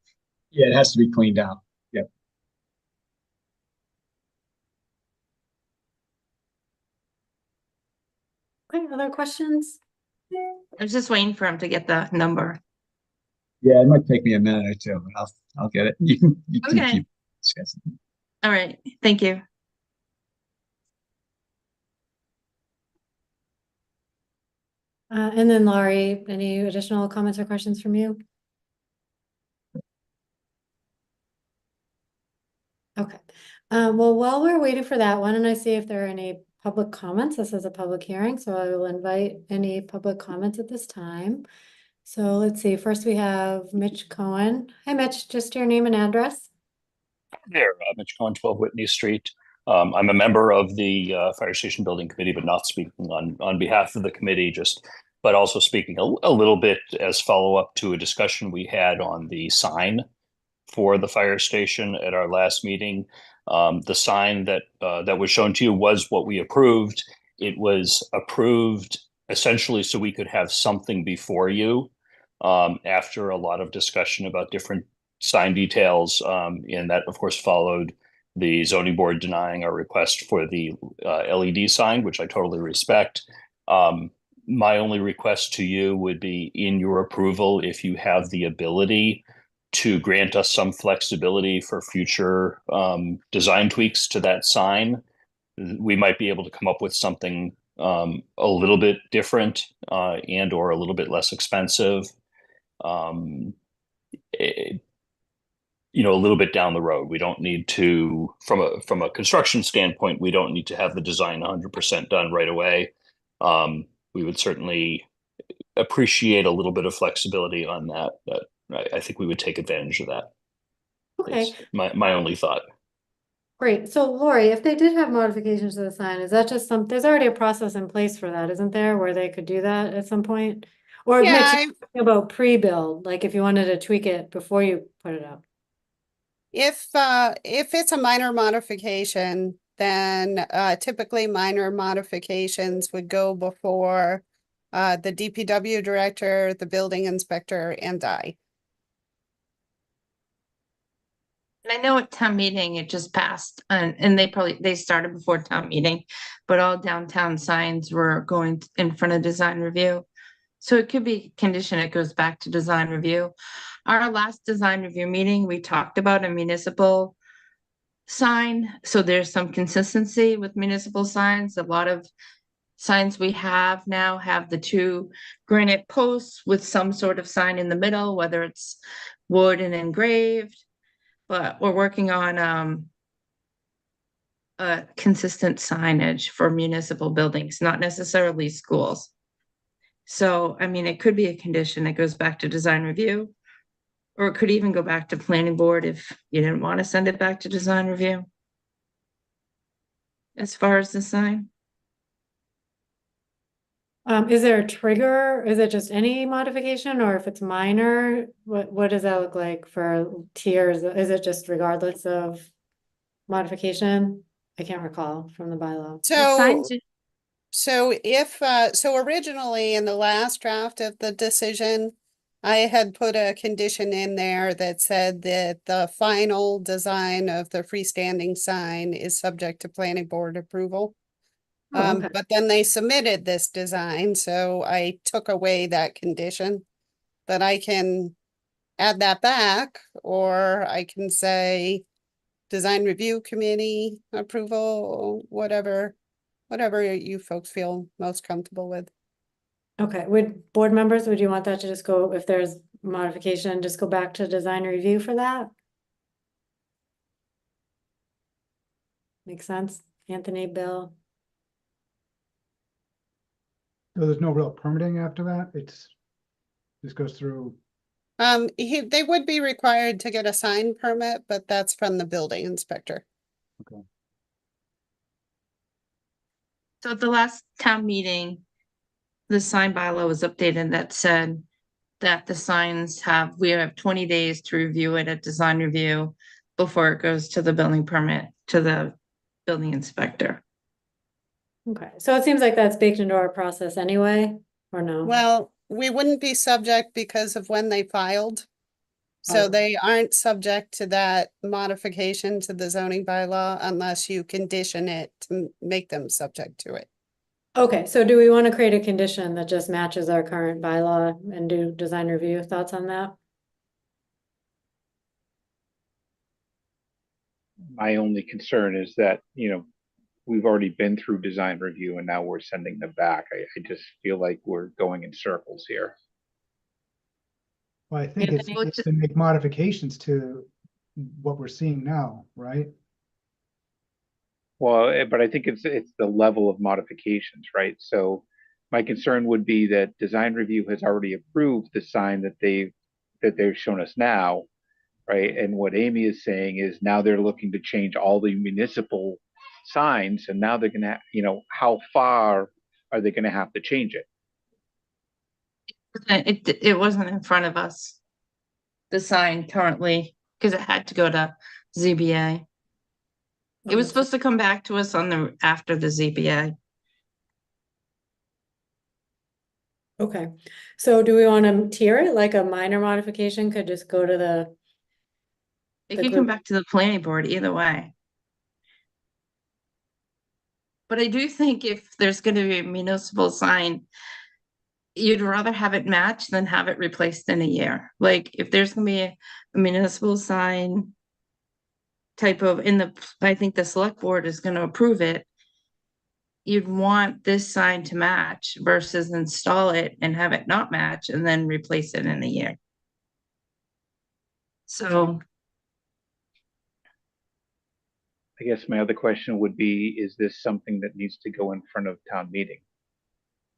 Yeah, it has to be cleaned out. Yep. Okay, other questions? I was just waiting for him to get the number. Yeah, it might take me a minute or two, but I'll get it. You can Okay. keep discussing. All right, thank you. And then Laurie, any additional comments or questions from you? Okay, well, while we're waiting for that, why don't I see if there are any public comments? This is a public hearing, so I will invite any public comments at this time. So let's see, first we have Mitch Cohen. Hi, Mitch, just your name and address. There, Mitch Cohen, 12 Whitney Street. I'm a member of the Fire Station Building Committee, but not speaking on behalf of the committee, but also speaking a little bit as follow-up to a discussion we had on the sign for the fire station at our last meeting. The sign that was shown to you was what we approved. It was approved essentially so we could have something before you after a lot of discussion about different sign details, and that of course followed the zoning board denying our request for the LED sign, which I totally respect. My only request to you would be in your approval, if you have the ability to grant us some flexibility for future design tweaks to that sign, we might be able to come up with something a little bit different and or a little bit less expensive. A little bit down the road. We don't need to, from a construction standpoint, we don't need to have the design 100% done right away. We would certainly appreciate a little bit of flexibility on that, but I think we would take advantage of that. Okay, It's my only thought. great. So Lori, if they did have modifications to the sign, is that just there's already a process in place for that, isn't there, where they could do that at some point? Or Mitch, Yeah, you're talking about pre-build, like if you wanted to tweak it before you put it up. if it's a minor modification, then typically minor modifications would go before the DPW director, the building inspector, and I. And I know at town meeting, it just passed and they started before town meeting, but all downtown signs were going in front of design review. So it could be condition, it goes back to design review. Our last design review meeting, we talked about a municipal sign. So there's some consistency with municipal signs. A lot of signs we have now have the two granite posts with some sort of sign in the middle, whether it's wood and engraved. But we're working on a consistent signage for municipal buildings, not necessarily schools. So, I mean, it could be a condition that goes back to design review, or it could even go back to planning board if you didn't want to send it back to design review. As far as the sign, Is there a trigger? Is it just any modification, or if it's minor, what does that look like for tiers? Is it just regardless of modification? I can't recall from the bylaw. the So, signs, so originally in the last draft of the decision, I had put a condition in there that said that the final design of the freestanding sign is subject to planning board approval. Oh, okay. But then they submitted this design, so I took away that condition. But I can add that back, or I can say design review committee approval, whatever you folks feel most comfortable with. Okay, would board members, would you want that to just go, if there's modification, just go back to design review for that? Makes sense, Anthony, Bill? So there's no real permitting after that? This goes through, They would be required to get a sign permit, but that's from the building inspector. so at the last town meeting, the sign bylaw was updated that said that the signs we have 20 days to review it at design review before it goes to the building permit, to the building inspector. Okay, so it seems like that's baked into our process anyway, or no? Well, we wouldn't be subject because of when they filed. So Oh. they aren't subject to that modification to the zoning bylaw unless you condition it to make them subject to it. Okay, so do we want to create a condition that just matches our current bylaw and do design review? Thoughts on that? My only concern is that, we've already been through design review and now we're sending them back. I just feel like we're going in circles here. well, I think it's Anthony, to make modifications to what we're seeing now, right? Well, but I think it's the level of modifications, right? So my concern would be that design review has already approved the sign that they've shown us now, right? And what Amy is saying is now they're looking to change all the municipal signs, and now they're gonna, how far are they gonna have to change it? It wasn't in front of us, the sign currently, because it had to go to ZBA. It was supposed to come back to us after the ZBA. Okay, so do we want to tier it, like a minor modification could just go to the, It The could come group- back to the planning board either way. But I do think if there's gonna be a municipal sign, you'd rather have it match than have it replaced in a year. Like, if there's gonna be a municipal sign type of, I think the select board is gonna approve it. You'd want this sign to match versus install it and have it not match and then replace it in a year. So, I guess my other question would be, is this something that needs to go in front of town meeting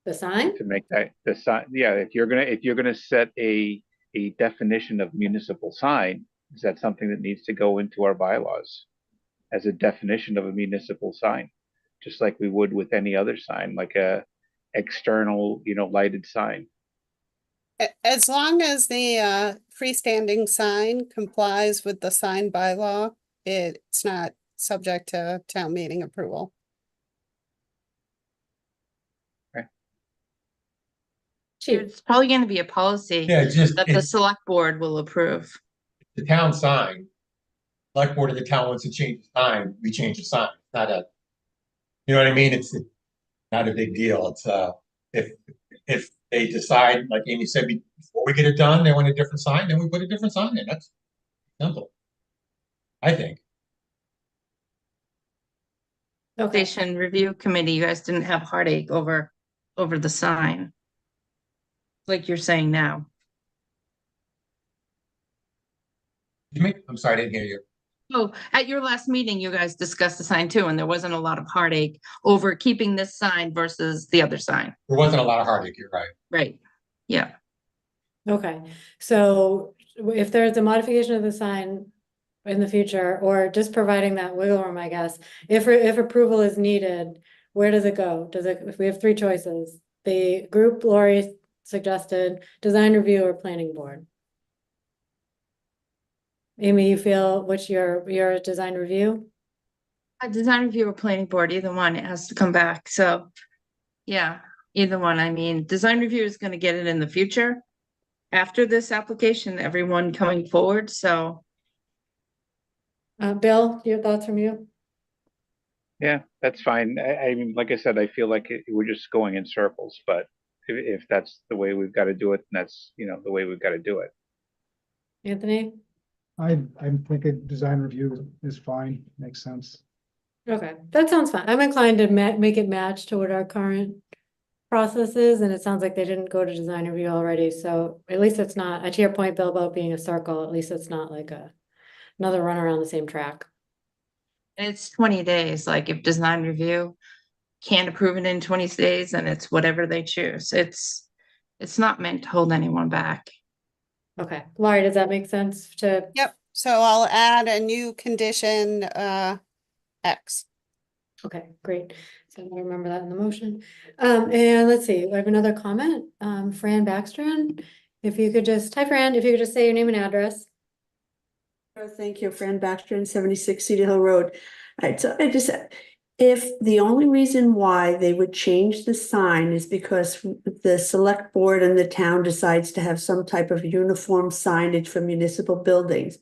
the sign? to make that the sign? Yeah, if you're gonna set a definition of municipal sign, is that something that needs to go into our bylaws as a definition of a municipal sign, just like we would with any other sign, like a external, lighted sign? As long as the freestanding sign complies with the sign bylaw, it's not subject to town meeting approval. Chief, it's probably gonna be a policy Yeah, that the select board will approve. the town sign. select board of the town wants to change the sign, we change the sign. It's not a, you know what I mean? It's not a big deal. It's if they decide, like Amy said, before we get it done, they want a different sign, then we put a different sign in. That's simple. I think. Okay, Station review committee, you guys didn't have heartache over the sign. Like you're saying now. I'm sorry, I didn't hear you. Oh, at your last meeting, you guys discussed the sign too, and there wasn't a lot of heartache over keeping this sign versus the other sign. There wasn't a lot of heartache, you're right. Right. Yeah. okay. So if there's a modification of the sign in the future, or just providing that wiggle room, I guess, if approval is needed, where does it go? If we have three choices, the group Lori suggested, design review or planning board? Amy, you feel what's your design review? A design review or planning board, either one, it has to come back. So, yeah, either one. I mean, design review is going to get it in the future after this application, everyone coming forward. So, Bill, your thoughts from you? Yeah, that's fine. I mean, like I said, I feel like we're just going in circles, but if that's the way we've got to do it, then that's, the way we've got to do it. Anthony? I'm thinking design review is fine, makes sense. Okay, that sounds fine. I'm inclined to make it match to what our current process is, and it sounds like they didn't go to design review already, so at least it's not, to your point, Bill, about being a circle, at least it's not like another run around the same track. it's 20 days. Like if design review can't approve it in 20 days, and it's whatever they choose. It's not meant to hold anyone back. Okay, Laurie, does that make sense to? Yep, so I'll add a new condition, X. Okay, great. So I remember that in the motion. And let's see, I have another comment. Fran Backstrand, if you could just, hi Fran, if you could just say your name and address. Sure, thank you, Fran Backstrand, 76 Cedar Hill Road. All right, so I just, if the only reason why they would change the sign is because the select board and the town decides to have some type of uniform signage for municipal buildings,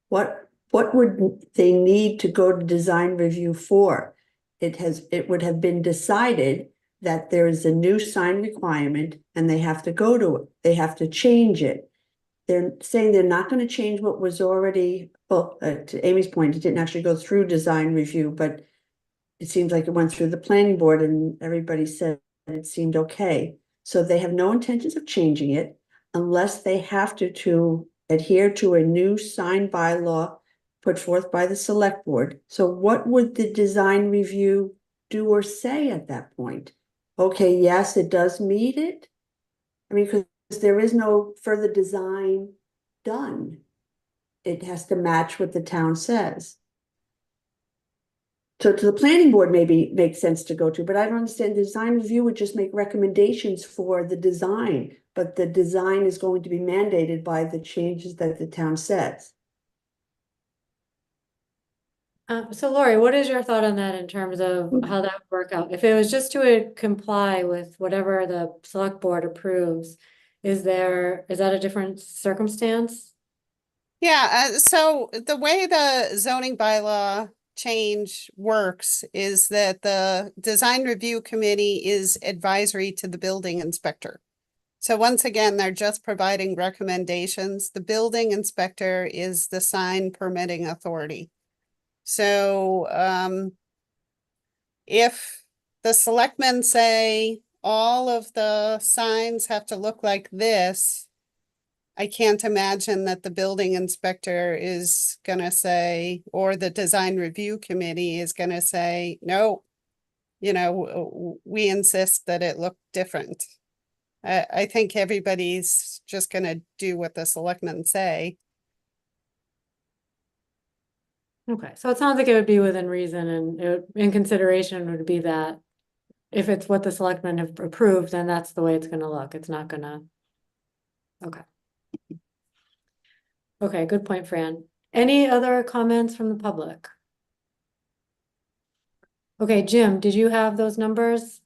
what would they need to go to design review for? It would have been decided that there is a new sign requirement and they have to go to it. They have to change it. They're saying they're not going to change what was already, well, to Amy's point, it didn't actually go through design review, but it seems like it went through the planning board and everybody said it seemed okay. So they have no intentions of changing it unless they have to adhere to a new sign bylaw put forth by the select board. So what would the design review do or say at that point? Okay, yes, it does meet it. I mean, because there is no further design done. It has to match what the town says. So to the planning board maybe makes sense to go to, but I don't understand. The design review would just make recommendations for the design, but the design is going to be mandated by the changes that the town says. So Lori, what is your thought on that in terms of how that would work out? If it was just to comply with whatever the select board approves, is that a different circumstance? Yeah, so the way the zoning bylaw change works is that the design review committee is advisory to the building inspector. So once again, they're just providing recommendations. The building inspector is the sign permitting authority. So if the selectmen say all of the signs have to look like this, I can't imagine that the building inspector is gonna say, or the design review committee is gonna say, no, we insist that it look different. I think everybody's just gonna do what the selectmen say. Okay, so it sounds like it would be within reason and in consideration would be that if it's what the selectmen have approved, then that's the way it's gonna look. It's not gonna. Okay. Okay, good point, Fran. Any other comments from the public? Okay, Jim, did you have those numbers?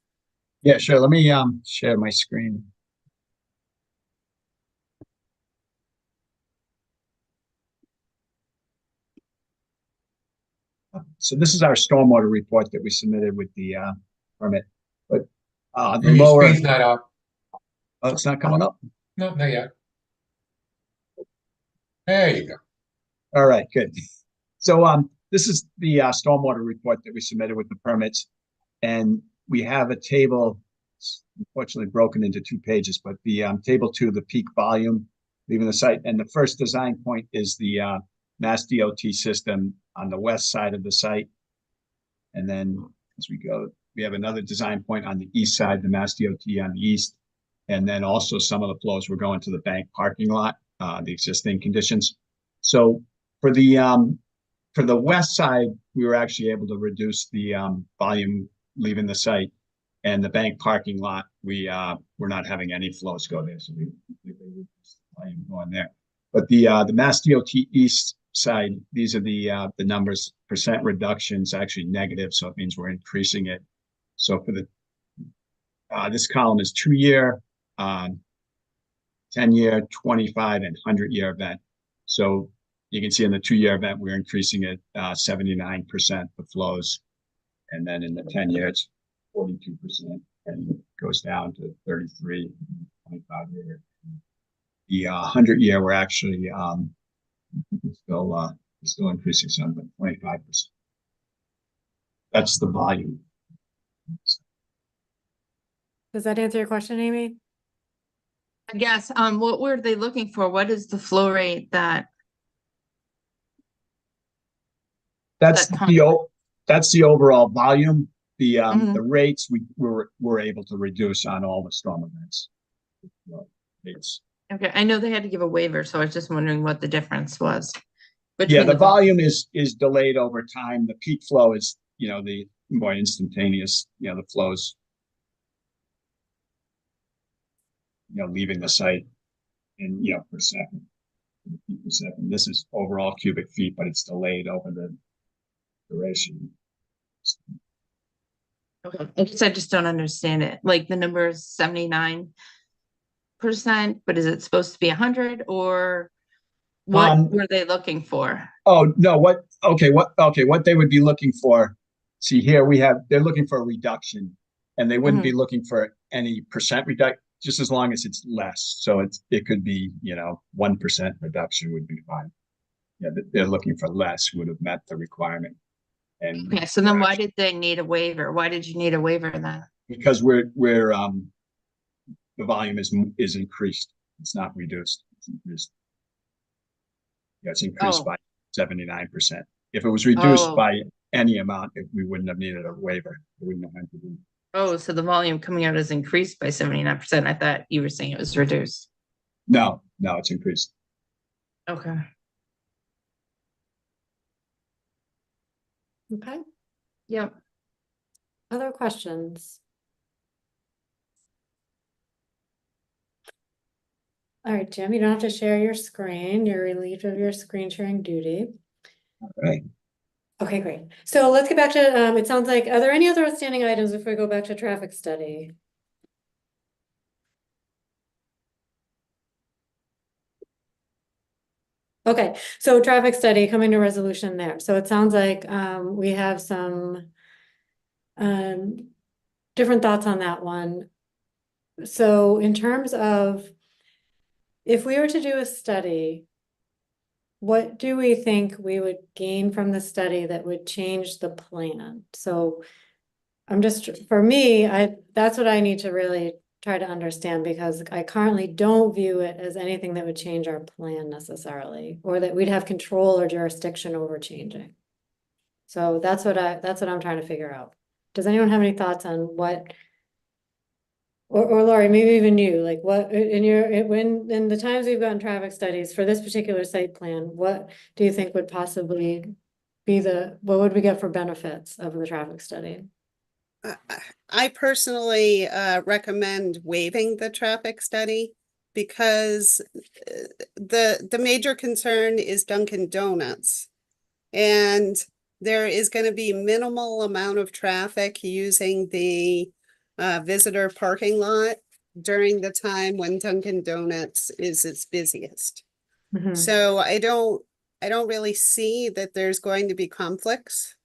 Yeah, sure. Let me share my screen. So this is our stormwater report that we submitted with the permit. But the Your lower, screen's not up. oh, it's not coming up. No, not yet. There you go. All right, good. So this is the stormwater report that we submitted with the permits, and we have a table, it's unfortunately broken into 2 pages, but the table 2, the peak volume leaving the site, and the first design point is the Mass DOT system on the west side of the site, and then as we go, we have another design point on the east side, the Mass DOT on the east, and then also some of the flows were going to the bank parking lot, the existing conditions. So for the west side, we were actually able to reduce the volume leaving the site, and the bank parking lot, we're not having any flows go there, so we reduced the volume going there. But the Mass DOT east side, these are the numbers. Percent reductions actually negative, so it means we're increasing it. So for the this column is 2-year, 10-year, 25, and 100-year event. So you can see in the 2-year event, we're increasing it 79% the flows. And then in the 10 year, it's 42%, and it goes down to 33, 25 year. The 100-year, we're actually still increasing some, but 25%. That's the volume. Does that answer your question, Amy? I guess, what were they looking for? What is the flow rate that? That's that's the overall volume. The Mhm. the rates we're able to reduce on all the storm events. Rates. Okay, I know they had to give a waiver, so I was just wondering what the difference was. Yeah, between the volume is delayed over time. The peak flow is, the more instantaneous, the flows, leaving the site in, per second. Per second. This is overall cubic feet, but it's delayed over the duration. Okay, I guess I just don't understand it. Like the number is 79%, but is it supposed to be 100, or what were they looking for? Oh, no, what they would be looking for. See here, they're looking for a reduction, and they wouldn't be looking for any percent reduction, just as long as it's less. So it could be, 1% reduction would be fine. Yeah, they're looking for less, would have met the requirement. And Okay, so then why did they need a waiver? Why did you need a waiver then? because we're the volume is increased. It's not reduced. It's increased. Yeah, it's increased by 79%. If it was reduced by any amount, we wouldn't have needed a waiver. We wouldn't have had to do. Oh, so the volume coming out is increased by 79%. I thought you were saying it was reduced. No, it's increased. Okay. Okay. Yep. Other questions? All right, Jim, you don't have to share your screen. You're relieved of your screen sharing duty. All right. Okay, great. So let's get back to, it sounds like, are there any other outstanding items if we go back to traffic study? Okay, so traffic study, coming to resolution there. So it sounds like we have some different thoughts on that one. So in terms of, if we were to do a study, what do we think we would gain from the study that would change the plan? So for me, that's what I need to really try to understand, because I currently don't view it as anything that would change our plan necessarily, or that we'd have control or jurisdiction over changing. So that's what I'm trying to figure out. Does anyone have any thoughts on what, or Laurie, maybe even you, like what in the times we've gotten traffic studies for this particular site plan, what do you think would possibly be what would we get for benefits of the traffic study? I personally recommend waiving the traffic study, because the major concern is Dunkin' Donuts. And there is going to be minimal amount of traffic using the visitor parking lot during the time when Dunkin' Donuts is its busiest. So I don't really see that there's going to be conflicts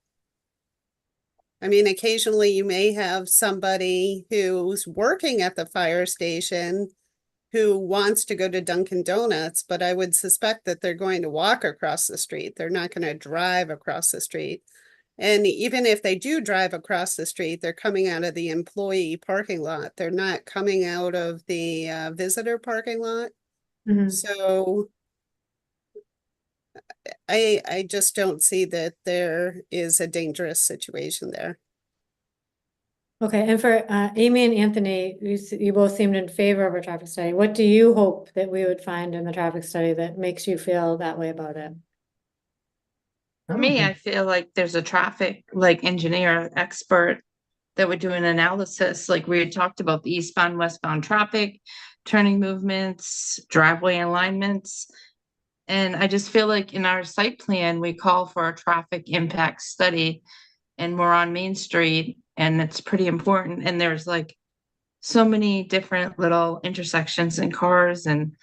I mean, occasionally you may have somebody who's working at the fire station who wants to go to Dunkin' Donuts, but I would suspect that they're going to walk across the street. They're not going to drive across the street. And even if they do drive across the street, they're coming out of the employee parking lot. They're not coming out of the visitor parking lot. Mhm. So I just don't see that there is a dangerous situation there. Okay, and for Amy and Anthony, you both seemed in favor of a traffic study. What do you hope that we would find in the traffic study that makes you feel that way about it? For me, I feel like there's a traffic like engineer expert that would do an analysis, like we had talked about the eastbound, westbound traffic, turning movements, driveway alignments. And I just feel like in our site plan, we call for a traffic impact study, and we're on Main Street, and it's pretty important. And there's like so many different little intersections and cars, and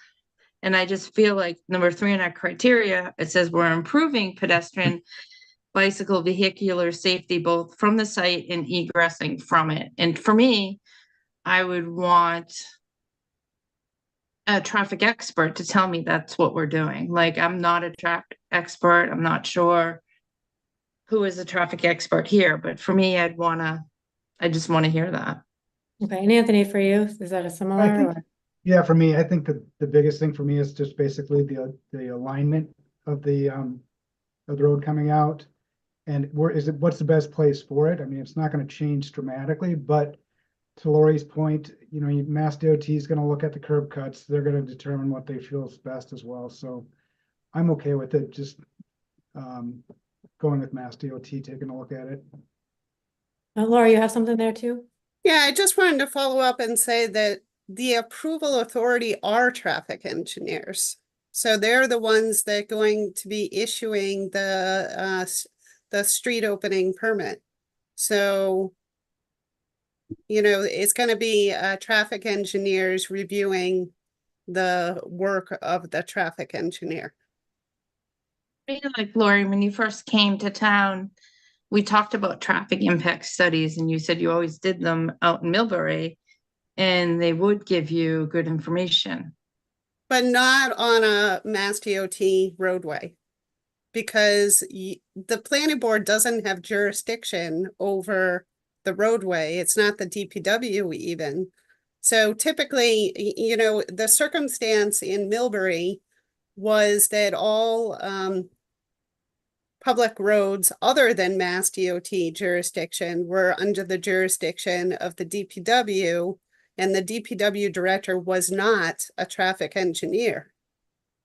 I just feel like number 3 in our criteria, it says we're improving pedestrian, bicycle, vehicular safety, both from the site and egressing from it. And for me, I would want a traffic expert to tell me that's what we're doing. Like, I'm not a traffic expert. I'm not sure who is a traffic expert here, but for me, I just want to hear that. Okay, and Anthony, for you, is that a similar? I think, or- yeah, for me, I think the biggest thing for me is just basically the alignment of the road coming out. And what's the best place for it? I mean, it's not going to change dramatically, but to Lori's point, you know, Mass DOT is going to look at the curb cuts. They're going to determine what they feel is best as well. So I'm okay with it. Just going with Mass DOT, taking a look at it. Laura, you have something there too? Yeah, I just wanted to follow up and say that the approval authority are traffic engineers. So they're the ones that are going to be issuing the street opening permit. So, you know, it's going to be traffic engineers reviewing the work of the traffic engineer. Like Lori, when you first came to town, we talked about traffic impact studies, and you said you always did them out in Millbury, and they would give you good information. But not on a Mass DOT roadway, because the planning board doesn't have jurisdiction over the roadway. It's not the DPW even. So typically, you know, the circumstance in Millbury was that all public roads other than Mass DOT jurisdiction were under the jurisdiction of the DPW, and the DPW director was not a traffic engineer.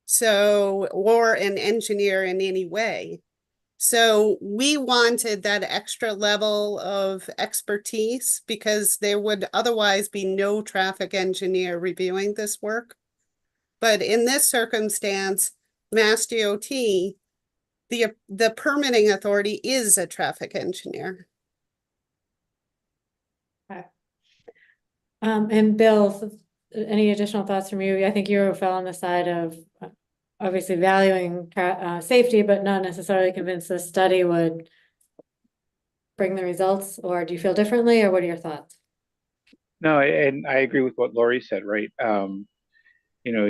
So, or an engineer in any way. So we wanted that extra level of expertise because there would otherwise be no traffic engineer reviewing this work. But in this circumstance, Mass DOT, the permitting authority is a traffic engineer. Okay. And Bill, any additional thoughts from you? I think you fell on the side of obviously valuing safety, but not necessarily convinced the study would bring the results, or do you feel differently, or what are your thoughts? No, and I agree with what Lori said, right? You know,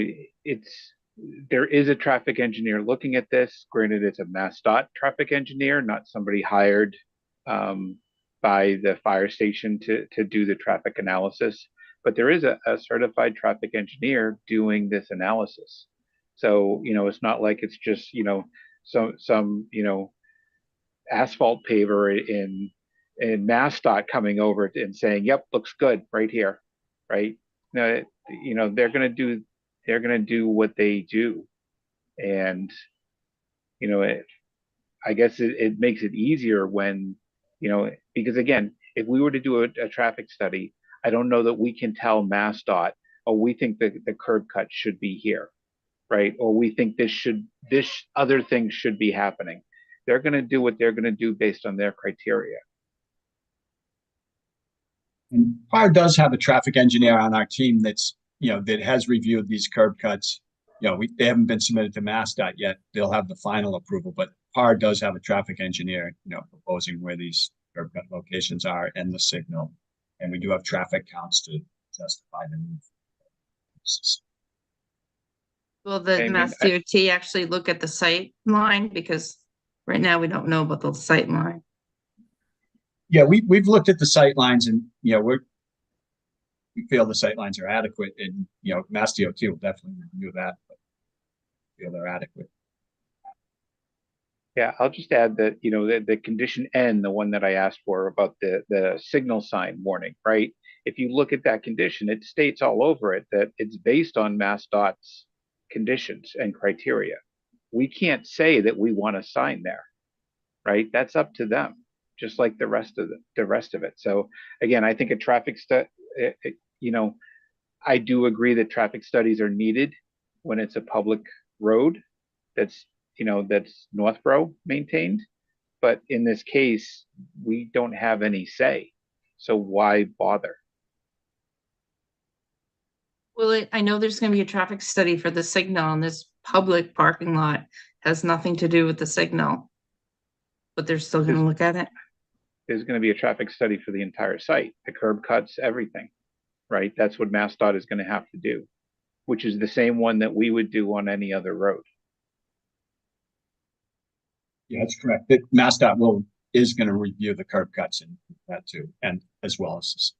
there is a traffic engineer looking at this. Granted, it's a MassDOT traffic engineer, not somebody hired by the fire station to do the traffic analysis. But there is a certified traffic engineer doing this analysis. So, you know, it's not like it's just, you know, some you know, asphalt paver in MassDOT coming over and saying, "Yep, looks good right here," right? No, you know, they're gonna do what they do, and you know, I guess it makes it easier when, you know, because again, if we were to do a traffic study, I don't know that we can tell MassDOT, oh, we think that the curb cut should be here, right? Or we think this other thing should be happening. They're going to do what they're going to do based on their criteria. And PAR does have a traffic engineer on our team that's, you know, that has reviewed these curb cuts. You know, they haven't been submitted to MassDOT yet. They'll have the final approval, but PAR does have a traffic engineer, you know, proposing where these curb cut locations are and the signal. And we do have traffic counts to justify the need. Will the I mean, Mass DOT actually look at the sight line? Because right now we don't know about the sight line. Yeah, we've looked at the sight lines and, you know, we feel the sight lines are adequate, and, you know, Mass DOT will definitely review that, but feel they're adequate. Yeah, I'll just add that, you know, the condition N, the one that I asked for about the signal sign warning, right? If you look at that condition, it states all over it that it's based on MassDOT's conditions and criteria. We can't say that we want a sign there, right? That's up to them, just like the rest of it. So again, I think a traffic study, you know, I do agree that traffic studies are needed when it's a public road that's, you know, that's Northborough maintained. But in this case, we don't have any say. So why bother? Well, I know there's gonna be a traffic study for the signal, and this public parking lot has nothing to do with the signal. But they're still gonna look at it. There's going to be a traffic study for the entire site, the curb cuts, everything, right? That's what MassDOT is going to have to do, which is the same one that we would do on any other road. Yeah, that's correct. That MassDOT is going to review the curb cuts and that too, and as well as this.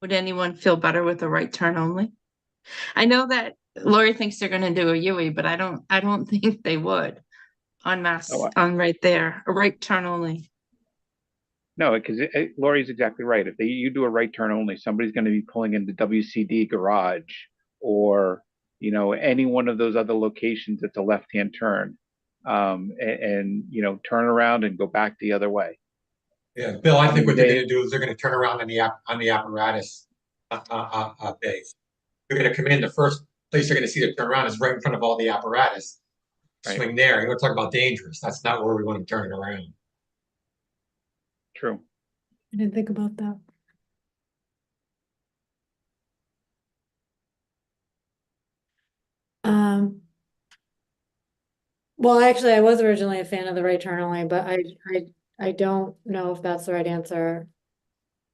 Would anyone feel better with a right turn only? I know that Lori thinks they're gonna do a UE, but I don't think they would. On on right there, a right turn only. No, because Lori's exactly right. If you do a right turn only, somebody's going to be pulling into WCD garage or, you know, any one of those other locations that's a left-hand turn, and you know, turn around and go back the other way. Yeah, Bill, I think what they're gonna do is they're gonna turn around on the apparatus base. They're gonna come in, the first place they're gonna see the turn around is right in front of all the apparatus. Right. Swing there, you want to talk about dangerous, that's not where we want to turn it around. True. I didn't think about that. Well, actually, I was originally a fan of the right turn only, but I don't know if that's the right answer.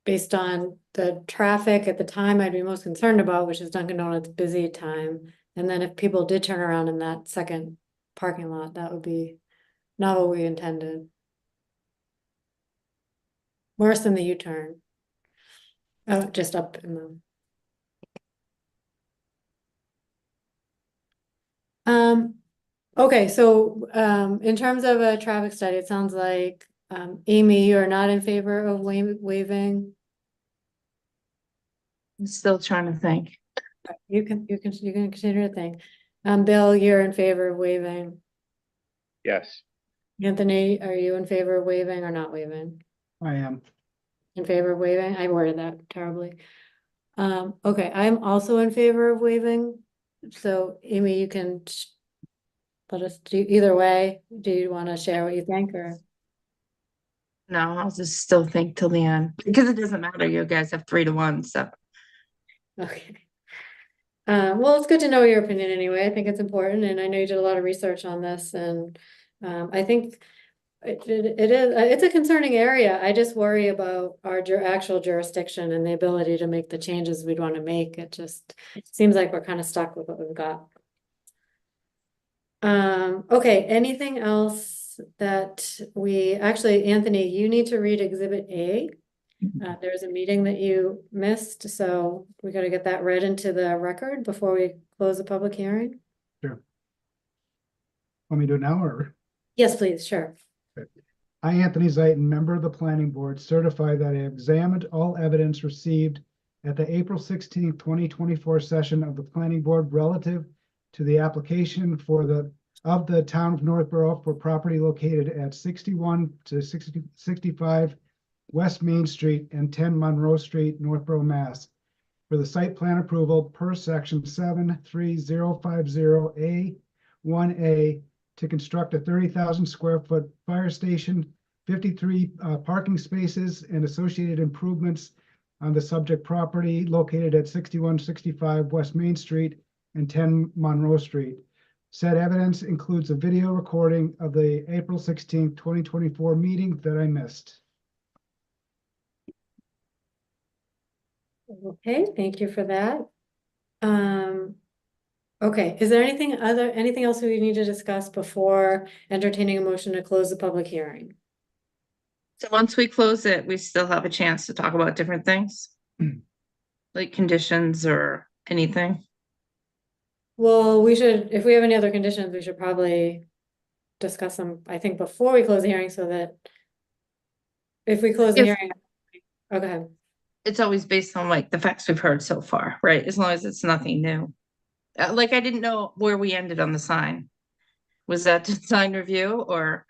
Based on the traffic at the time I'd be most concerned about, which is Dunkin' Donuts busy time. And then if people did turn around in that second parking lot, that would be not what we intended. Worse than the U-turn. Oh, just up in the. Okay, so in terms of a traffic study, it sounds like Amy, you are not in favor of waiving. I'm still trying to think. You can continue to think. Bill, you're in favor of waiving. Yes. Anthony, are you in favor of waiving or not waiving? I am. In favor of waiving? I worded that terribly. Okay, I'm also in favor of waiving. So Amy, you can let us do either way. Do you want to share what you think or? No, I'll just still think till the end because it doesn't matter. You guys have 3-1, so. Okay. Well, it's good to know your opinion anyway. I think it's important, and I know you did a lot of research on this, and I think it's a concerning area. I just worry about our actual jurisdiction and the ability to make the changes we'd want to make. It seems like we're kind of stuck with what we've got. Okay, anything else that actually, Anthony, you need to read Exhibit A. There's a meeting that you missed, so we got to get that read into the record before we close the public hearing. Sure. Want me to do it now or? Yes, please, sure. I, Anthony Zaitin, member of the planning board, certify that I examined all evidence received at the April 16th, 2024 session of the planning board relative to the application of the town of Northborough for property located at 61 to 65 West Main Street and 10 Monroe Street, Northborough, Mass. For the site plan approval per section 73050A1A to construct a 30,000 square foot fire station, 53 parking spaces and associated improvements on the subject property located at 6165 West Main Street and 10 Monroe Street. Said evidence includes a video recording of the April 16th, 2024 meeting that I missed. Okay, thank you for that. Okay, is there anything else we need to discuss before entertaining a motion to close the public hearing? So once we close it, we still have a chance to talk about different things? Like conditions or anything? Well, we should, if we have any other conditions, we should probably discuss them, I think, before we close the hearing, so that if we close the Yes. hearing, okay. It's always based on like the facts we've heard so far, right? As long as it's nothing new. Like I didn't know where we ended on the sign. Was that design review or?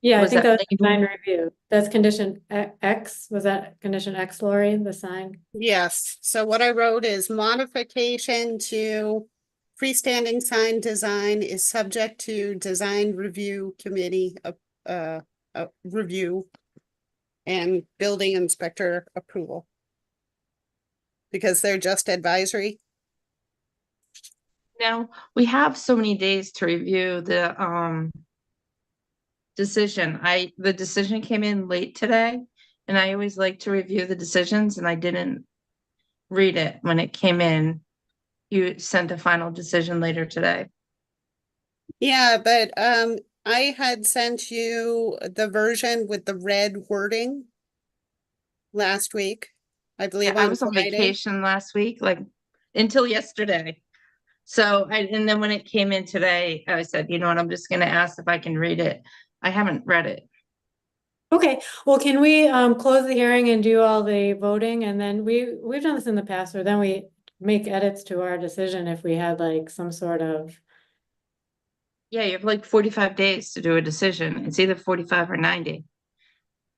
Yeah, I Was think that that was design review. That's condition X, was that condition X, Lori, the sign? Yes, so what I wrote is modification to freestanding sign design is subject to design review committee review and building inspector approval. Because they're just advisory. Now, we have so many days to review the decision. The decision came in late today, and I always like to review the decisions, and I didn't read it when it came in. You sent a final decision later today. Yeah, but I had sent you the version with the red wording last week. I believe I on was on Friday. vacation last week, like until yesterday. So and then when it came in today, I said, you know what, I'm just gonna ask if I can read it. I haven't read it. Okay, well, can we close the hearing and do all the voting, and then we've done this in the past, or then we make edits to our decision if we had like some sort of. Yeah, you have like 45 days to do a decision. It's either 45 or 90.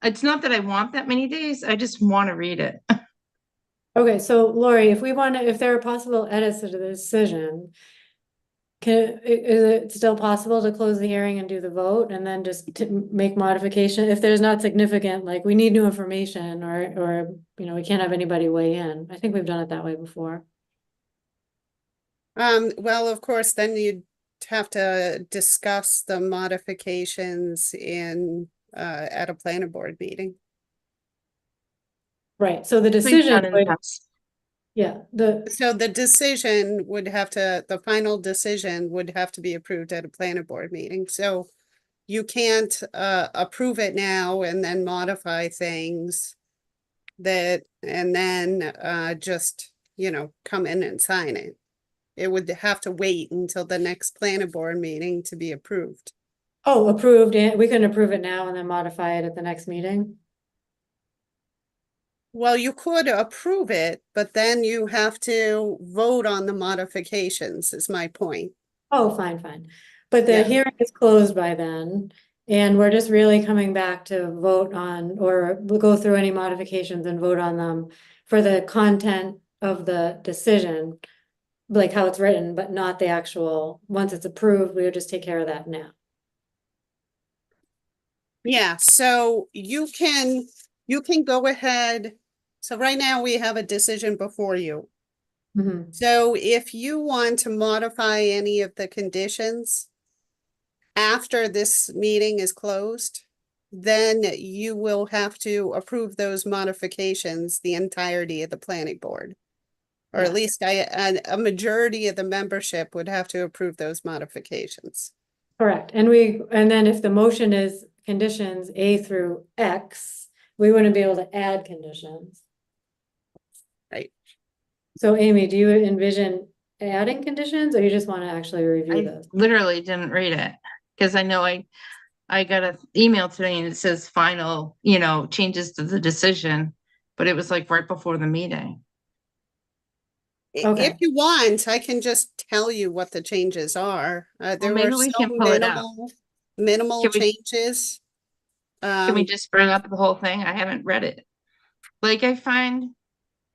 It's not that I want that many days, I just want to read it. Okay, so Lori, if there are possible edits to the decision, is it still possible to close the hearing and do the vote and then just to make modification? If there's not significant, like we need new information or, you know, we can't have anybody weigh in. I think we've done it that way before. Well, of course, then you'd have to discuss the modifications at a planning board meeting. Right, so the We've decision done in the would, past. So the final decision would have to be approved at a planning board meeting, so you can't approve it now and then modify things and then just, you know, come in and sign it. It would have to wait until the next planning board meeting to be approved. oh, approved, and we can approve it now and then modify it at the next meeting? Well, you could approve it, but then you have to vote on the modifications, is my point. Oh, fine. But the Yeah. hearing is closed by then, and we're just really coming back to vote on, or we'll go through any modifications and vote on them for the content of the decision, like how it's written, but not the actual, once it's approved, we would just take care of that now. Yeah, so you can go ahead. So right now we have a decision before you. Mhm. So if you want to modify any of the conditions after this meeting is closed, then you will have to approve those modifications, the entirety of the planning board. Or Yeah. at least a majority of the membership would have to approve those modifications. Correct, and then if the motion is conditions A through X, we wouldn't be able to add conditions. Right. So Amy, do you envision adding conditions, or you just want to actually review I this? literally didn't read it because I know I got an email today and it says final, you know, changes to the decision, but it was like right before the meeting. Okay. If you want, I can just tell you what the changes are. There maybe were we so can pull it up. minimal Can we- changes. Can we just bring up the whole thing? I haven't read it. Like I find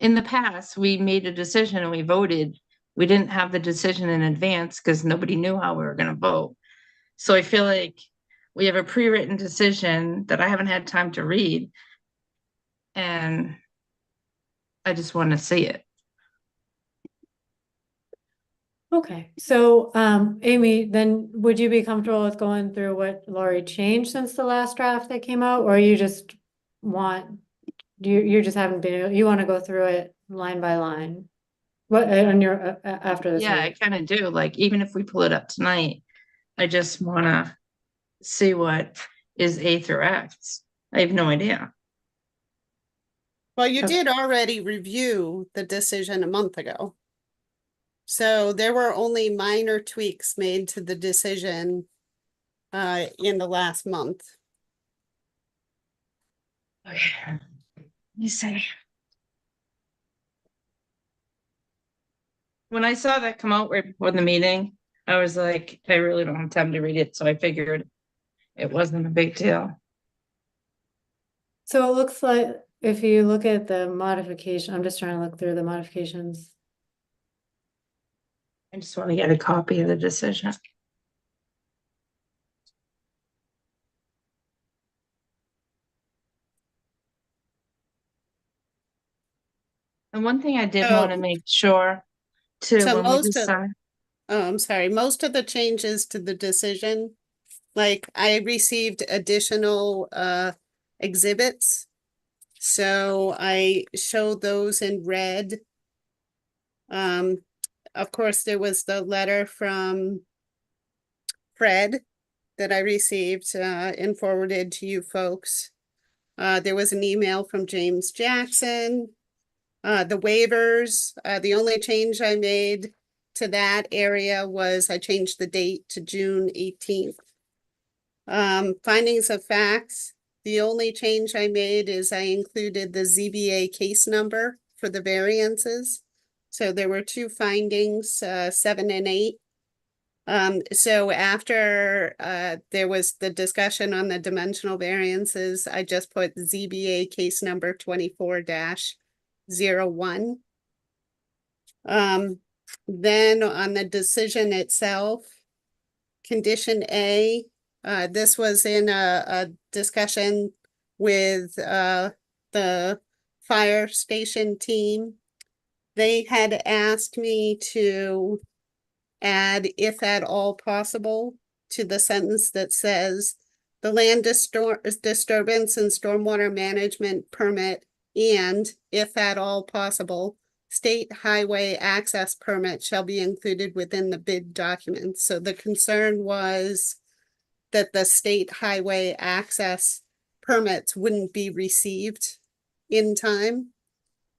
in the past, we made a decision and we voted. We didn't have the decision in advance because nobody knew how we were gonna vote. So I feel like we have a pre-written decision that I haven't had time to read. And I just want to see it. Okay, so, Amy, then would you be comfortable with going through what Lori changed since the last draft that came out, or you just want, you just haven't been, you want to go through it line by line? What, on your, after this Yeah, I meeting? kind of do. Like, even if we pull it up tonight, I just wanna see what is A through X. I have no idea. Well, you Okay. did already review the decision a month ago. So there were only minor tweaks made to the decision in the last month. Okay. You say. When I saw that come out right before the meeting, I was like, I really don't have time to read it, so I figured it wasn't a big deal. So it looks like, if you look at the modification, I'm just trying to look through the modifications. I just want to get a copy of the decision. And one thing I did want to Oh. make sure too, So when we most of- decide, Oh, I'm sorry. Most of the changes to the decision, like I received additional exhibits. So I showed those in red. Of course, there was the letter from Fred that I received and forwarded to you folks. There was an email from James Jackson. The waivers, the only change I made to that area was I changed the date to June 18th. Findings of facts, the only change I made is I included the ZBA case number for the variances. So there were two findings, 7 and 8. So after there was the discussion on the dimensional variances, I just put ZBA case number 24-01. Then on the decision itself, condition A, this was in a discussion with the fire station team. They had asked me to add, if at all possible, to the sentence that says the land disturbance and stormwater management permit, and if at all possible, state highway access permit shall be included within the bid document. So the concern was that the state highway access permits wouldn't be received in time.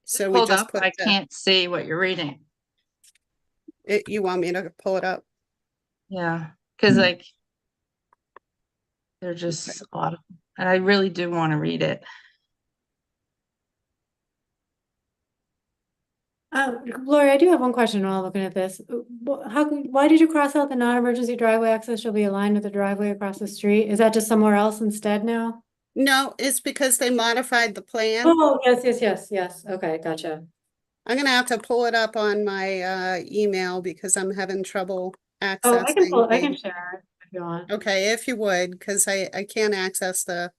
So we hold just up, put I the- can't see what you're reading. you want me to pull it up? Yeah, because Hmm. like they're just audible, and I really do want to read it. Lori, I do have one question while looking at this. Why did you cross out the non-emergency driveway access shall be aligned with the driveway across the street? Is that just somewhere else instead now? No, it's because they modified the plan. Oh, yes. Okay, gotcha. I'm gonna have to pull it up on my email because I'm having trouble Oh, I can accessing. I can share it if you want. Okay, if you would, because I can't access the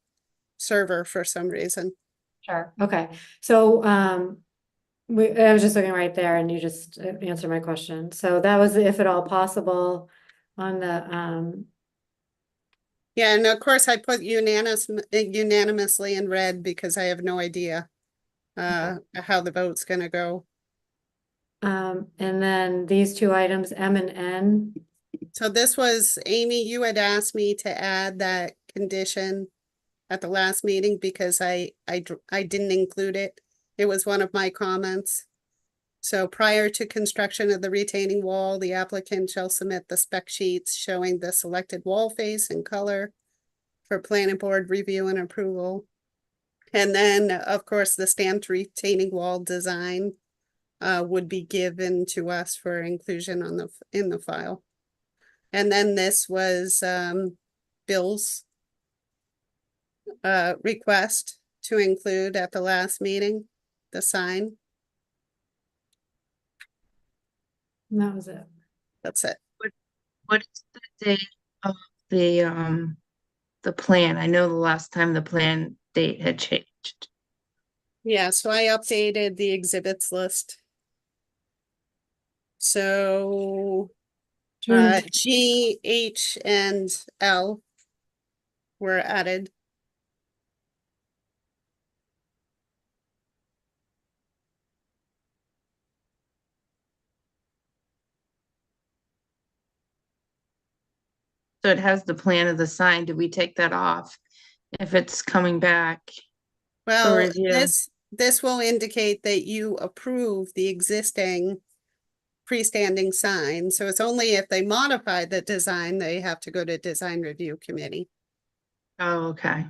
server for some reason. Sure, okay. So, I was just looking right there and you just answered my question. So that was if at all possible on the, Yeah, and of course I put unanimously in red because I have no idea how the vote's gonna go. and then these two items, M and N. So this was, Amy, you had asked me to add that condition at the last meeting because I didn't include it. It was one of my comments. So prior to construction of the retaining wall, the applicant shall submit the spec sheets showing the selected wall face and color for planning board review and approval. And then, of course, the stamped retaining wall design would be given to us for inclusion on in the file. And then this was Bill's request to include at the last meeting, the sign. And that was it. That's it. What is the date of the plan? I know the last time the plan date had changed. Yeah, so I updated the exhibits list. So June G, H, and L were added. So it has the plan of the sign. Do we take that off if it's coming back? Well, review. this will indicate that you approve the existing freestanding sign. So it's only if they modify the design, they have to go to design review committee. Oh, okay.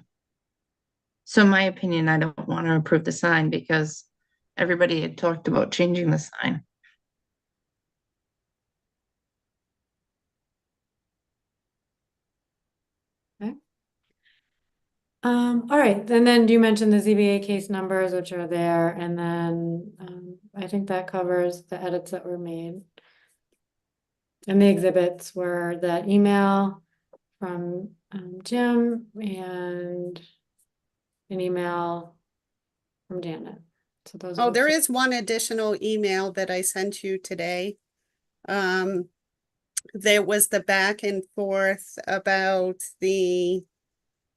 So in my opinion, I don't want to approve the sign because everybody had talked about changing the sign. All right, and then you mentioned the ZBA case numbers, which are there, and then, I think that covers the edits that were made. And the exhibits were that email from, Jim and an email from Janet. So those are Oh, the there two. is one additional email that I sent you today. There was the back and forth about the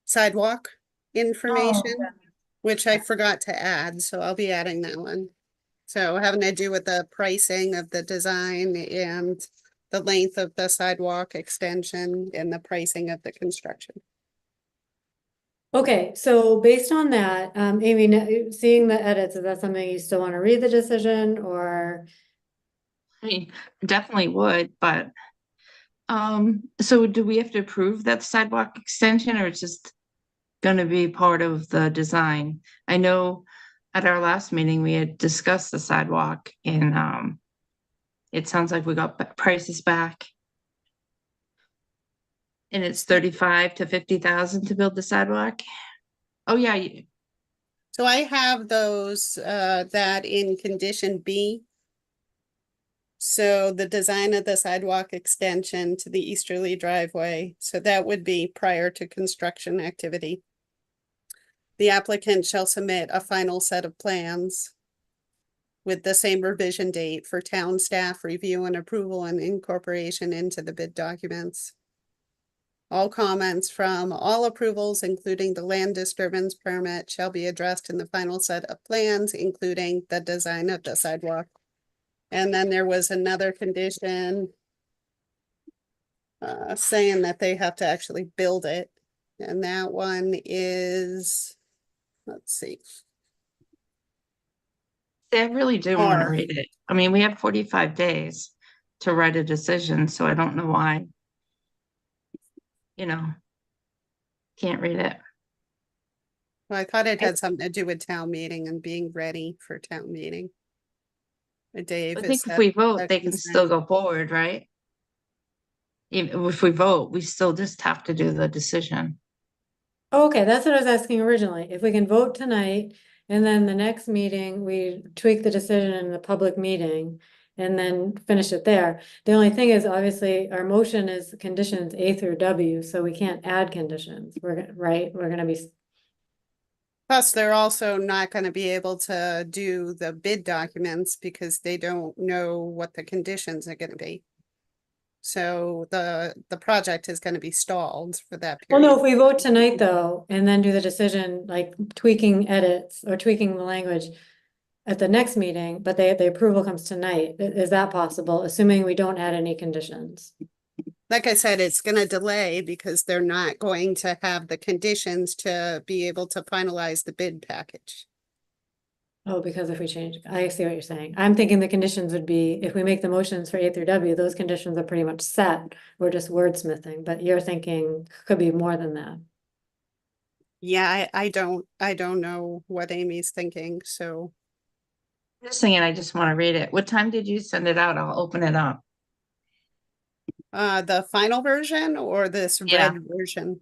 sidewalk information, which I forgot to add, so I'll be adding that one. So having to do with the pricing of the design and the length of the sidewalk extension and the pricing of the construction. Okay, so based on that, Amy, seeing the edits, is that something you still want to read the decision or? I mean, definitely would, but so do we have to approve that sidewalk extension or it's just gonna be part of the design? I know at our last meeting, we had discussed the sidewalk and it sounds like we got prices back. And it's 35 to 50,000 to build the sidewalk. Oh, yeah, So I have those, that in condition B. So the design of the sidewalk extension to the easterly driveway, so that would be prior to construction activity. The applicant shall submit a final set of plans with the same revision date for town staff review and approval and incorporation into the bid documents. All comments from all approvals, including the land disturbance permit, shall be addressed in the final set of plans, including the design of the sidewalk. And then there was another condition saying that they have to actually build it. And that one is, let's see. I really do want to R. read it. I mean, we have 45 days to write a decision, so I don't know why. Can't read it. Well, I thought it had something to do with town meeting and being ready for town meeting. Dave, I is think if that we vote, that they can concern? still go forward, right? Even if we vote, we still just have to do the decision. Okay, that's what I was asking originally. If we can vote tonight and then the next meeting, we tweak the decision in the public meeting and then finish it there. The only thing is obviously our motion is conditions A through W, so we can't add conditions. Right? We're gonna be, Plus, they're also not gonna be able to do the bid documents because they don't know what the conditions are gonna be. So the project is gonna be stalled for that well, period. no, if we vote tonight though, and then do the decision, like tweaking edits or tweaking the language at the next meeting, but the approval comes tonight, is that possible, assuming we don't add any conditions? Like I said, it's gonna delay because they're not going to have the conditions to be able to finalize the bid package. Oh, because if we change, I see what you're saying. I'm thinking the conditions would be, if we make the motions for A through W, those conditions are pretty much set. We're just wordsmithing, but you're thinking could be more than that. Yeah, I don't know what Amy's thinking, so. Just saying, I just want to read it. What time did you send it out? I'll open it up. The final version or this Yeah. red version?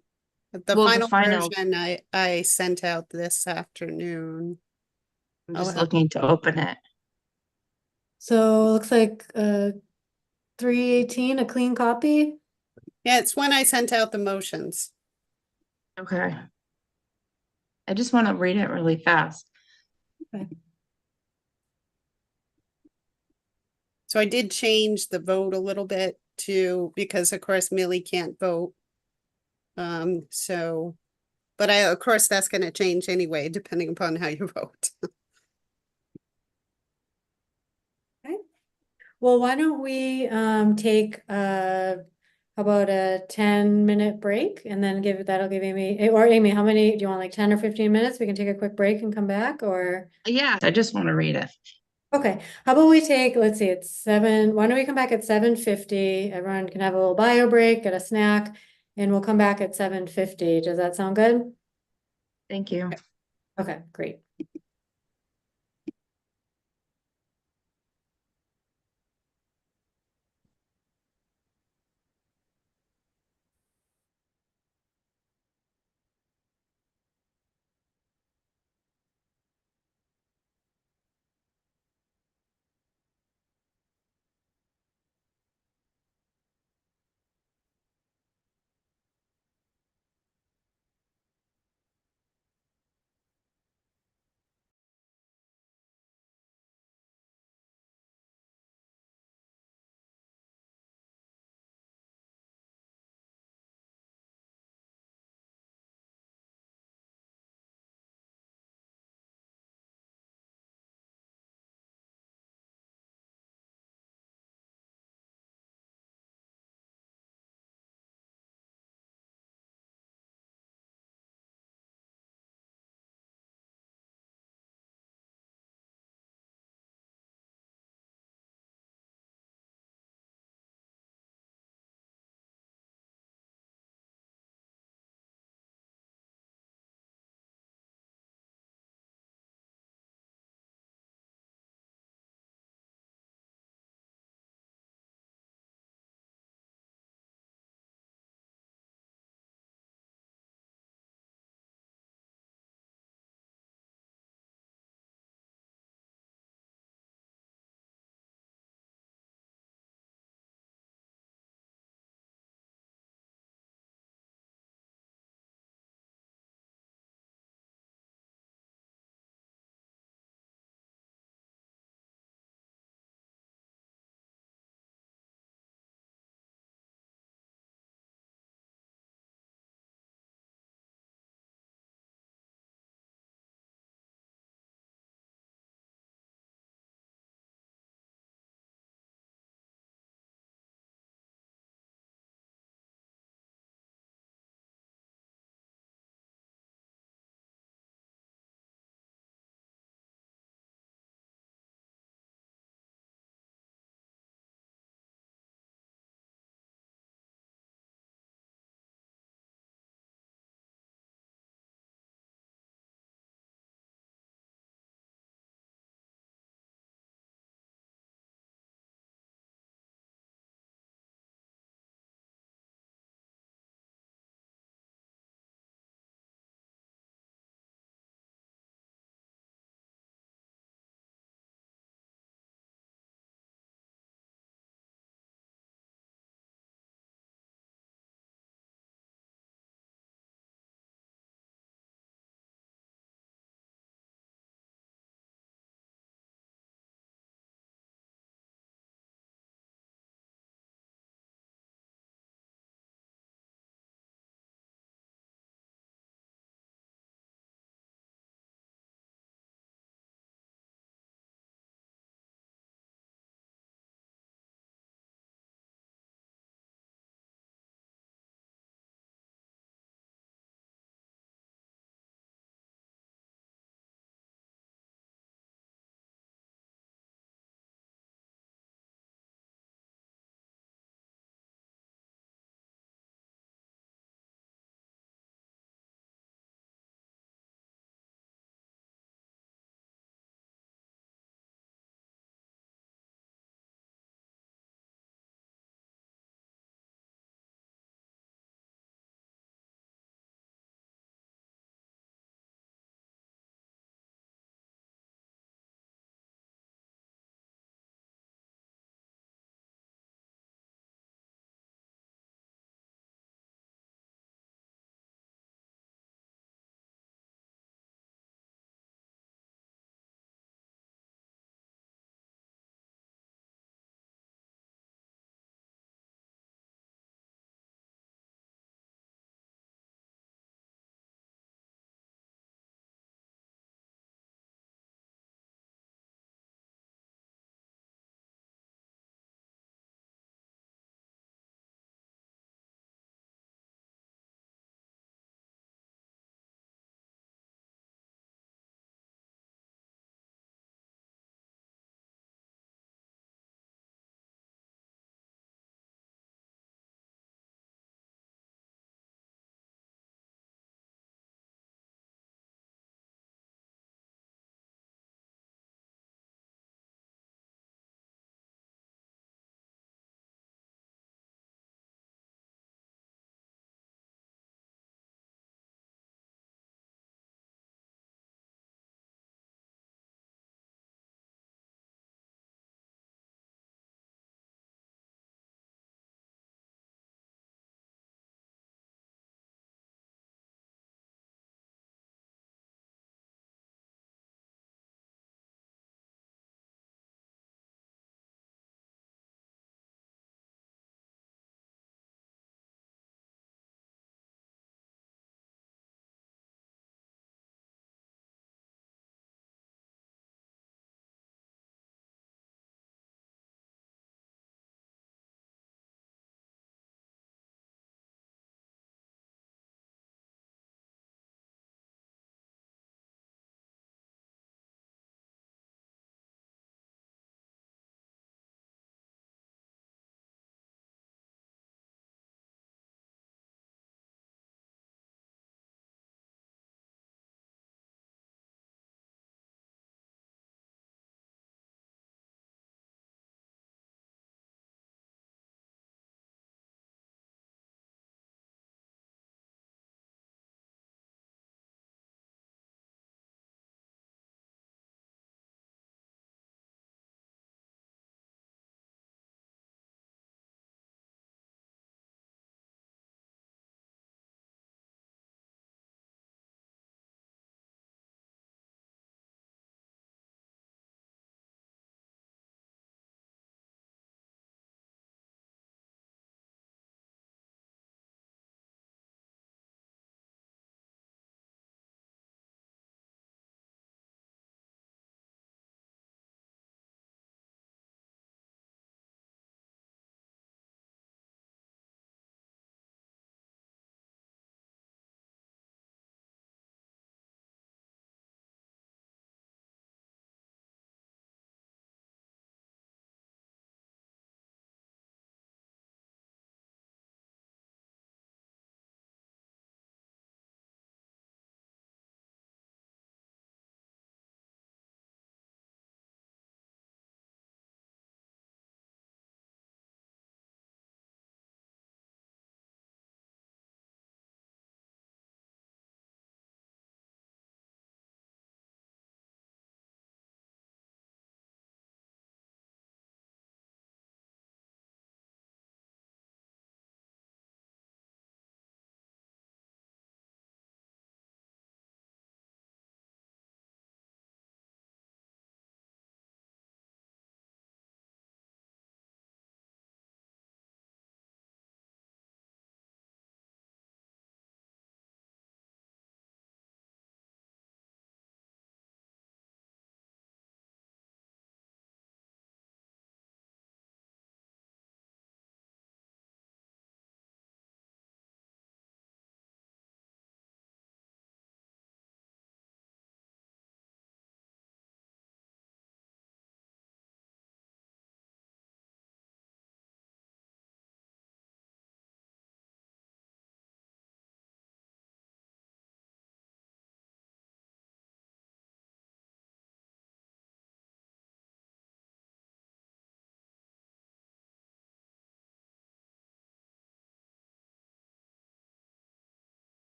The Well, the final final- version I sent out this afternoon. I'm I'll just have- looking to open it. So it looks like 318, a clean copy. Yeah, it's when I sent out the motions. Okay. I just want to read it really fast. So I did change the vote a little bit because of course Millie can't vote. So, but of course, that's gonna change anyway, depending upon how you vote. Well, why don't we take how about a 10-minute break and then that'll give Amy, or Amy, how many, do you want like 10 or 15 minutes? We can take a quick break and come back, or? Yeah, I just want to read it. Okay, how about we take, let's see, it's 7, why don't we come back at 7:50? Everyone can have a little bio break, get a snack, and we'll come back at 7:50. Does that sound good? Thank you. Okay, great.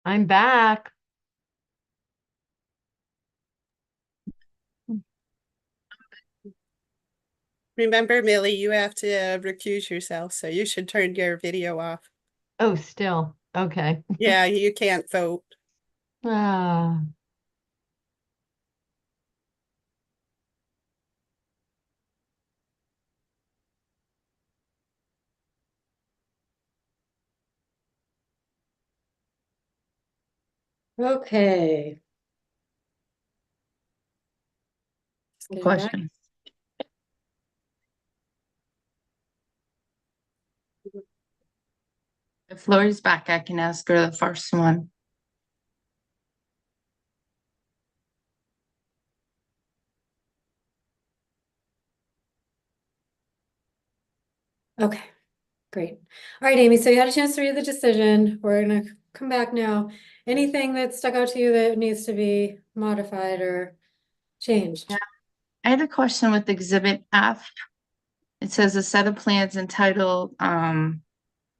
I'm back. Remember, Millie, you have to recuse yourself, so you should turn your video off. Oh, still. Okay. Yeah, you can't vote. Ah. Okay. Just getting back. Question. If Lori's back, I can ask her the first one. Okay, great. All right, Amy, so you had a chance to read the decision. We're gonna come back now. Anything that stuck out to you that needs to be modified or changed? Yeah. I had a question with Exhibit F. It says a set of plans entitled,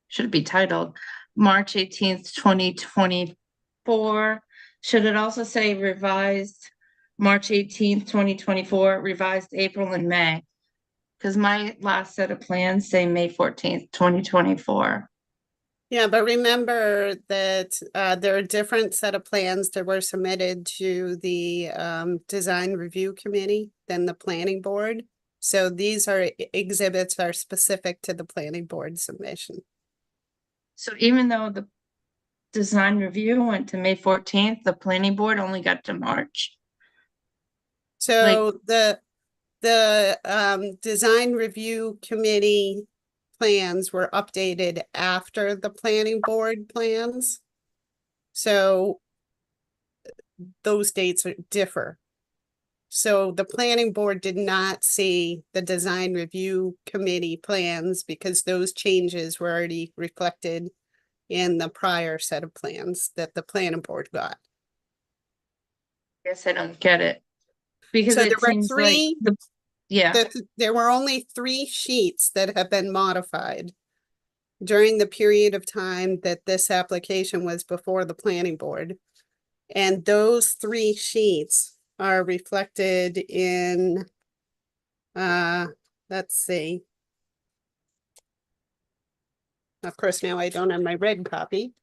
should it be titled March 18th, 2024? Should it also say revised March 18th, 2024, revised April and May? Because my last set of plans say May 14th, 2024. Yeah, but remember that there are a different set of plans that were submitted to the design review committee than the planning board. So these are exhibits are specific to the planning board submission. So even though the design review went to May 14th, the planning board only got to March. So the design review committee plans were updated after the planning board plans. So those dates differ. So the planning board did not see the design review committee plans because those changes were already reflected in the prior set of plans that the planning board got. Guess I don't get it. Because So it there were seems like three, yeah, there were only 3 sheets that have been modified during the period of time that this application was before the planning board. And those 3 sheets are reflected in, let's see. Of course, now I don't have my red copy.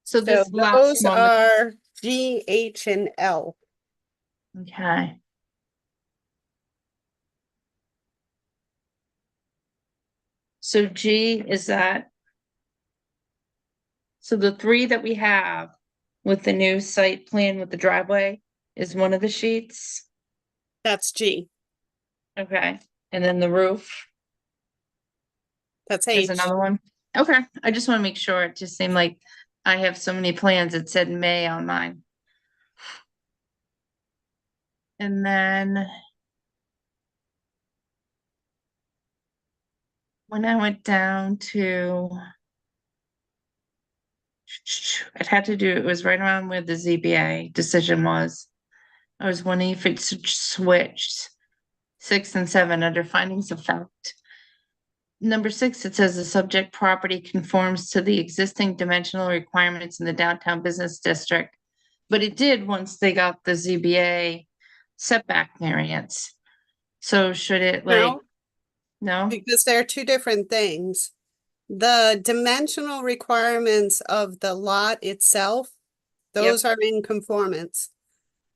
so So this last those one, are G, H, and L. okay. So G is that. So the 3 that we have with the new site plan with the driveway is one of the sheets. That's G. Okay, and then the roof That's is H. another one. Okay, I just want to make sure. It just seemed like I have so many plans. It said May on mine. And then when I went down to, it had to do, it was right around where the ZBA decision was. I was wondering if it's switched 6 and 7 under findings of fact. Number 6, it says the subject property conforms to the existing dimensional requirements in the downtown business district. But it did once they got the ZBA setback variance. So should it like, no? Because they're 2 different things. The dimensional requirements of the lot itself, those are in conformance.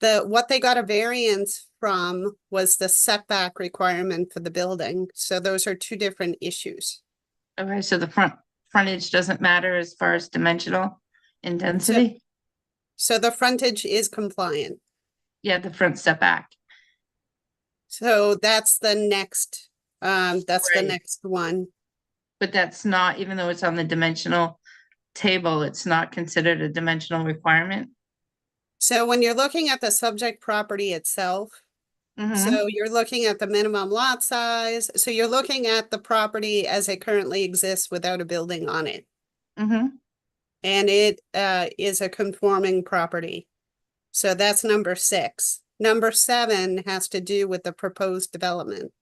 What they got a variance from was the setback requirement for the building. So those are 2 different issues. Okay, so the frontage doesn't matter as far as dimensional intensity? So the frontage is compliant. Yeah, the front setback. So that's the next, that's the Right. next one. But that's not, even though it's on the dimensional table, it's not considered a dimensional requirement? So when you're looking at the subject property itself, Mhm. so you're looking at the minimum lot size. So you're looking at the property as it currently exists without a building on it. Mhm. And it is a conforming property. So that's number 6. Number 7 has to do with the proposed development.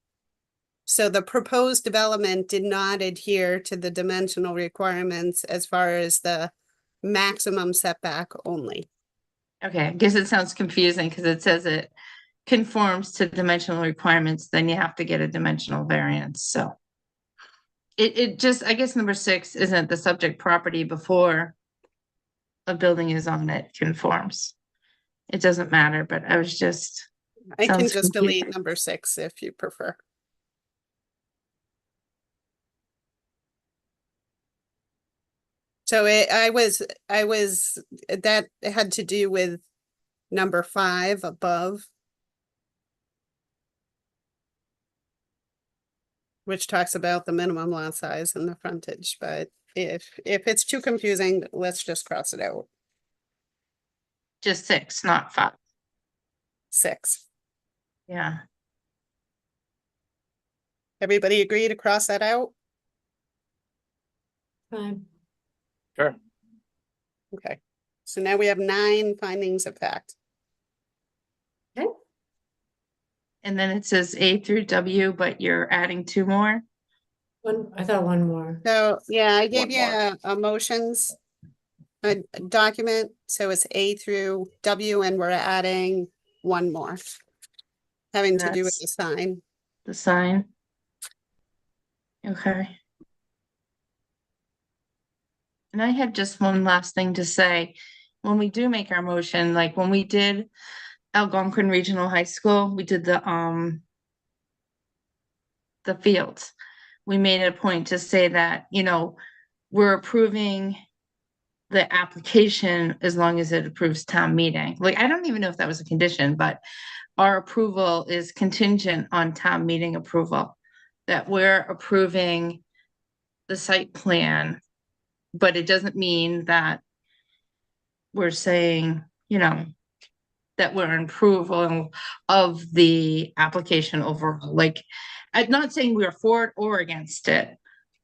So the proposed development did not adhere to the dimensional requirements as far as the maximum setback only. Okay, I guess it sounds confusing because it says it conforms to dimensional requirements, then you have to get a dimensional variance, so. It just, I guess number 6 isn't the subject property before a building is on it conforms. It doesn't matter, but I was just, I can Sounds just confusing. delete number 6 if you prefer. So I was, that had to do with number 5 above. Which talks about the minimum lot size and the frontage, but if it's too confusing, let's just cross it out. just 6, not 5, 6. yeah. Everybody agree to cross that out? Fine. Sure. Okay, so now we have 9 findings of fact. Okay. And then it says A through W, but you're adding 2 more? I thought one more. So, yeah, I gave One you more. a motions a document, so it's A through W, and we're adding one more. Having to do with That's- the sign. The sign? Okay. And I had just one last thing to say. When we do make our motion, like when we did Algonquin Regional High School, we did the fields. We made a point to say that, you know, we're approving the application as long as it approves town meeting. Like, I don't even know if that was a condition, but our approval is contingent on town meeting approval. That we're approving the site plan, but it doesn't mean that we're saying, you know, that we're in approval of the application overall. Like, I'm not saying we are for it or against it.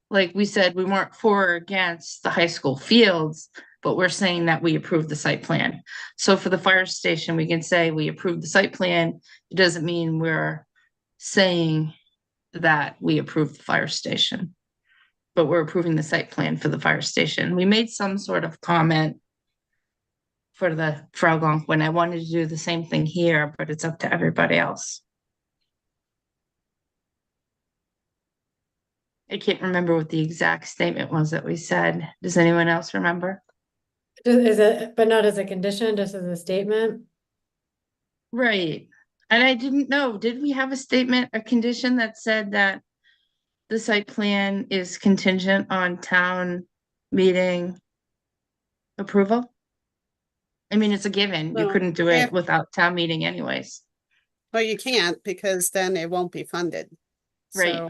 Like we said, we weren't for or against the high school fields, but we're saying that we approved the site plan. So for the fire station, we can say we approved the site plan. It doesn't mean we're saying that we approved the fire station, but we're approving the site plan for the fire station. We made some sort of comment for Algonquin. I wanted to do the same thing here, but it's up to everybody else. I can't remember what the exact statement was that we said. Does anyone else remember? Is it, but not as a condition, just as a statement? Right. And I didn't know, did we have a statement, a condition that said that the site plan is contingent on town meeting approval? I mean, it's a given. You Well, couldn't do yeah. it without town meeting anyways. Well, you can't, because then it won't be funded. Right. So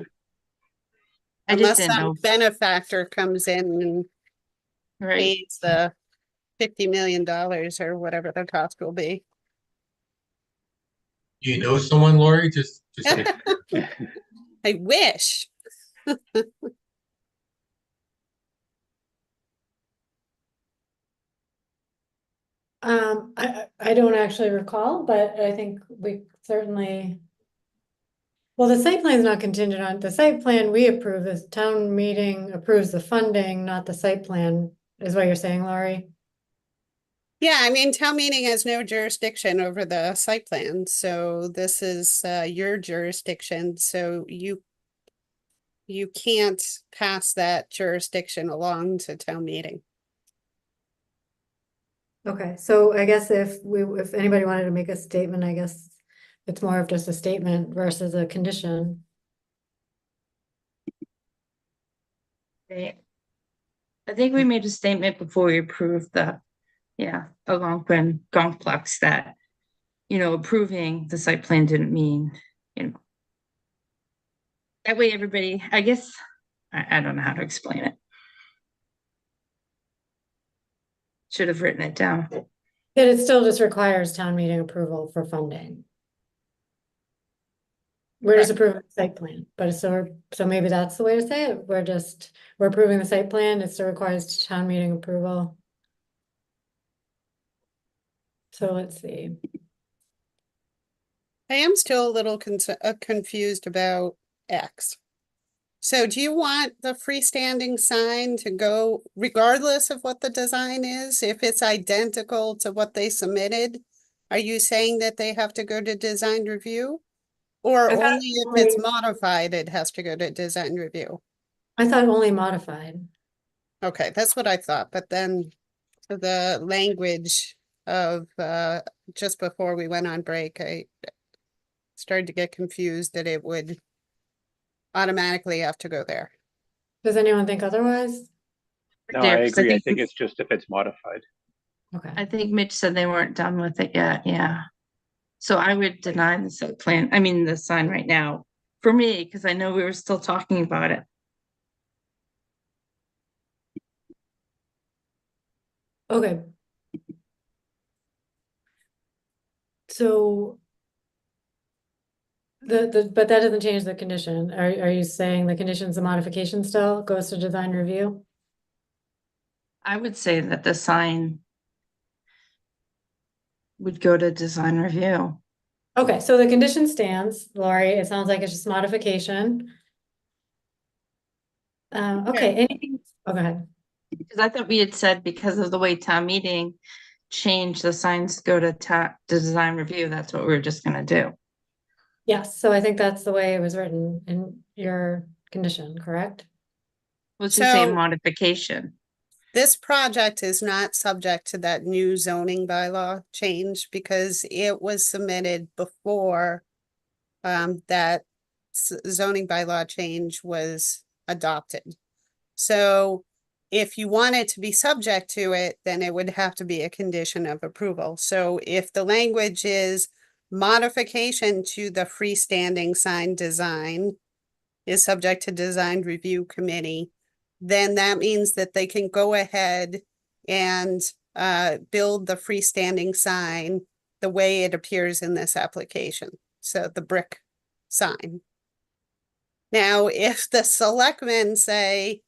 I just unless didn't some know. benefactor comes in and Right. pays the $50 million or whatever the cost will be. You know someone, Lori? Just I wish. I don't actually recall, but I think we certainly. Well, the site plan is not contingent on, the site plan we approve, this town meeting approves the funding, not the site plan, is what you're saying, Laurie? Yeah, I mean, town meeting has no jurisdiction over the site plan, so this is your jurisdiction, so you can't pass that jurisdiction along to town meeting. Okay, so I guess if anybody wanted to make a statement, I guess it's more of just a statement versus a condition. Right. I think we made a statement before we approved the, Algonquin Gonkplex that, you know, approving the site plan didn't mean, you know. That way everybody, I guess, I don't know how to explain it. Should have written it down. But it still just requires town meeting approval for funding. We're just approving the site plan, but so maybe that's the way to say it. We're approving the site plan. It still requires town meeting approval. So let's see. I am still a little confused about X. So do you want the freestanding sign to go regardless of what the design is? If it's identical to what they submitted, are you saying that they have to go to design review? Or I thought only if it's only- modified, it has to go to design review? I thought only modified. Okay, that's what I thought, but then the language of just before we went on break, I started to get confused that it would automatically have to go there. Does anyone think otherwise? No, There, I 'cause I agree. I think- think it's just if it's modified. Okay. I think Mitch said they weren't done with it yet, yeah. So I would deny the site plan, I mean, the sign right now, for me, because I know we were still talking about it. Okay. So but that doesn't change the condition. Are you saying the condition's a modification still goes to design review? I would say that the sign would go to design review. Okay, so the condition stands, Lori. It sounds like it's just modification. Okay, anything? Oh, go ahead. Because I thought we had said because of the way town meeting changed the signs to go to design review, that's what we were just gonna do. Yes, so I think that's the way it was written in your condition, correct? Let's just say So- modification. This project is not subject to that new zoning bylaw change because it was submitted before that zoning bylaw change was adopted. So if you want it to be subject to it, then it would have to be a condition of approval. So if the language is modification to the freestanding sign design is subject to design review committee, then that means that they can go ahead and build the freestanding sign the way it appears in this application. So the brick sign. Now, if the selectmen say,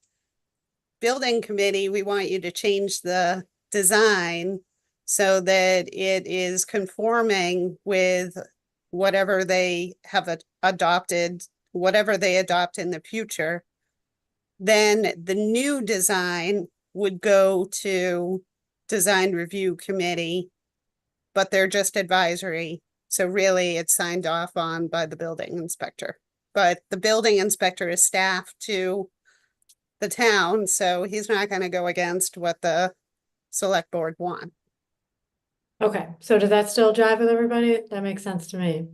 building committee, we want you to change the design so that it is conforming with whatever they have adopted, whatever they adopt in the future, then the new design would go to design review committee, but they're just advisory. So really it's signed off on by the building inspector, but the building inspector is staff to the town, so he's not going to go against what the select board want. Okay, so does that still jive with everybody? That makes sense to me.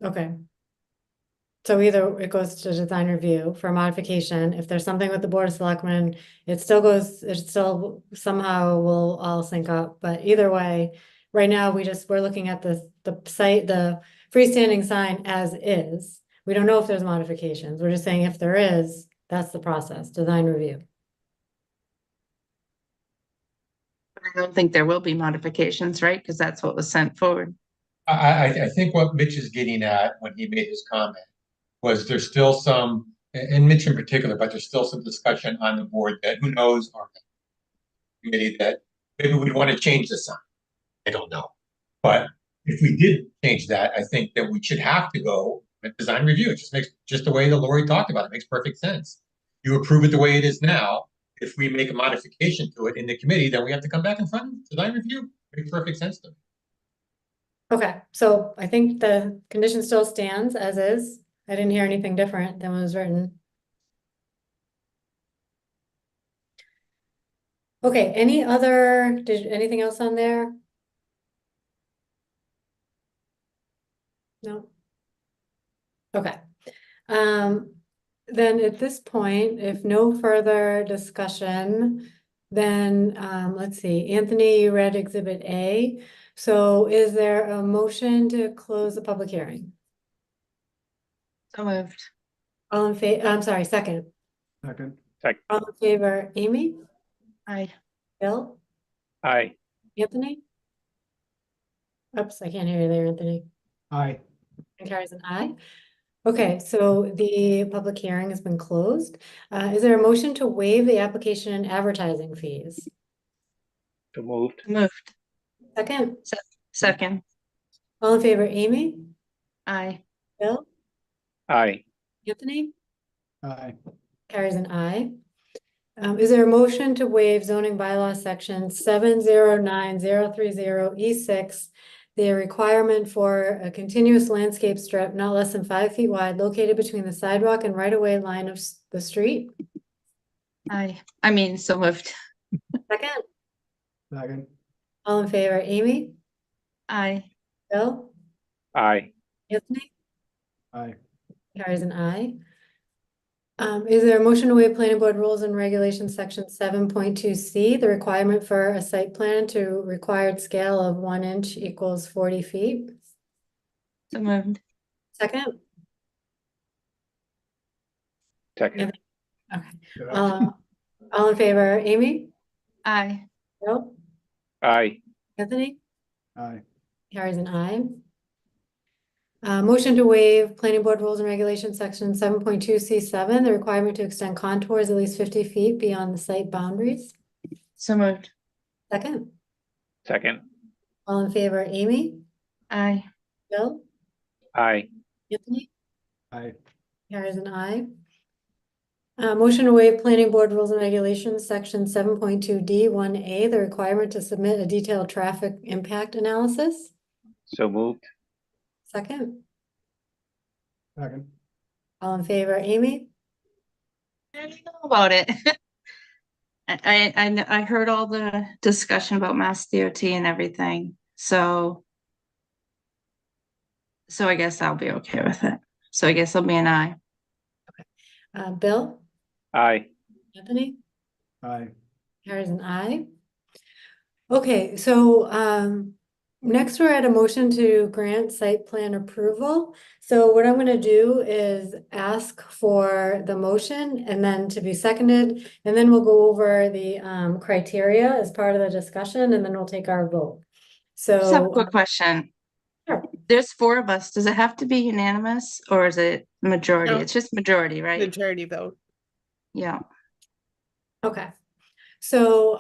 Okay. So either it goes to design review for modification. If there's something with the Board of Selectmen, it still somehow will all sync up. But either way, right now we're looking at the site, the freestanding sign as is. We don't know if there's modifications. We're just saying if there is, that's the process, design review. I don't think there will be modifications, right? Because that's what was sent forward. I think what Mitch is getting at when he made his comment was there's still some, and Mitch in particular, but there's still some discussion on the board that who knows, or committee, that maybe we'd want to change the sign. I don't know. But if we did change that, I think that we should have to go with design review. It just makes, just the way that Lori talked about it, makes perfect sense. You approve it the way it is now. If we make a modification to it in the committee, then we have to come back in front of design review. Makes perfect sense to me. Okay, so I think the condition still stands as is. I didn't hear anything different than what was written. Okay, anything else on there? No? Okay. Then at this point, if no further discussion, then, let's see, Anthony, you read Exhibit A. So is there a motion to close the public hearing? So moved. All in favor, I'm sorry, second. Second. All in favor, Amy, Aye. Bill, Aye. Anthony? Oops, I can't hear you there, Anthony. Aye. And Carrie's an aye. Okay, so the public hearing has been closed. Is there a motion to waive the application and advertising fees? So moved. Moved. Second, Second. all in favor, Amy, Aye. Bill, Aye. Anthony, Aye. carries an aye. Is there a motion to waive zoning bylaw section 709030E6, the requirement for a continuous landscape strip not less than 5 feet wide located between the sidewalk and right-of-way line of the street? Aye. I mean, so moved. Second, Second. all in favor, Amy, Aye. Bill, Aye. Anthony, Aye. carries an aye. Is there a motion to waive planning board rules and regulations section 7.2C, the requirement for a site plan to required scale of 1 inch equals 40 feet? So moved. Second, Second. okay. All in favor, Amy, Aye. Bill, Aye. Anthony, Aye. carries an aye. Motion to waive planning board rules and regulations section 7.2C7, the requirement to extend contours at least 50 feet beyond the site boundaries. So moved. Second, Second. all in favor, Amy, Aye. Bill, Aye. Anthony, Aye. carries an aye. Motion to waive planning board rules and regulations section 7.2D1A, the requirement to submit a detailed traffic impact analysis. So moved. Second, Second. all in favor, Amy, I don't know about it. I heard all the discussion about Mass DOT and everything, so I guess I'll be okay with it. So I guess I'll be an aye. Bill, Aye. Anthony, Aye. carries an aye. Okay, so next we're at a motion to grant site plan approval. So what I'm going to do is ask for the motion and then to be seconded, and then we'll go over the criteria as part of the discussion, and then we'll take our vote. Just have a So quick question. sure. There's 4 of us. Does it have to be unanimous or is it majority? No. It's just majority, right? Majority vote. Yeah. Okay. So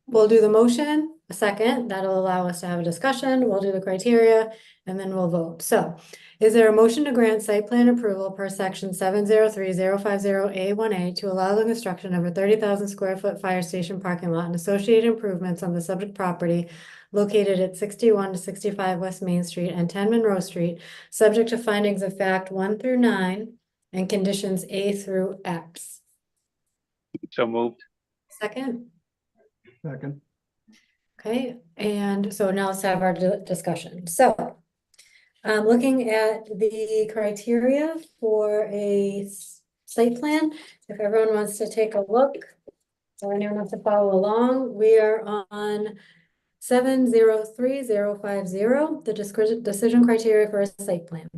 we'll do the motion, a second, that'll allow us to have a discussion, we'll do the criteria, and then we'll vote. So is there a motion to grant site plan approval per section 703050A1A to allow the construction of a 30,000 square foot fire station parking lot and associated improvements on the subject property located at 61 to 65 West Main Street and 10 Monroe Street, subject to findings of fact 1 through 9 and conditions A through X? So moved. Second? Second. Okay, and so now let's have our discussion. So, looking at the criteria for a site plan, if everyone wants to take a look, or anyone wants to follow along, we are on 703050, the decision criteria for a site plan.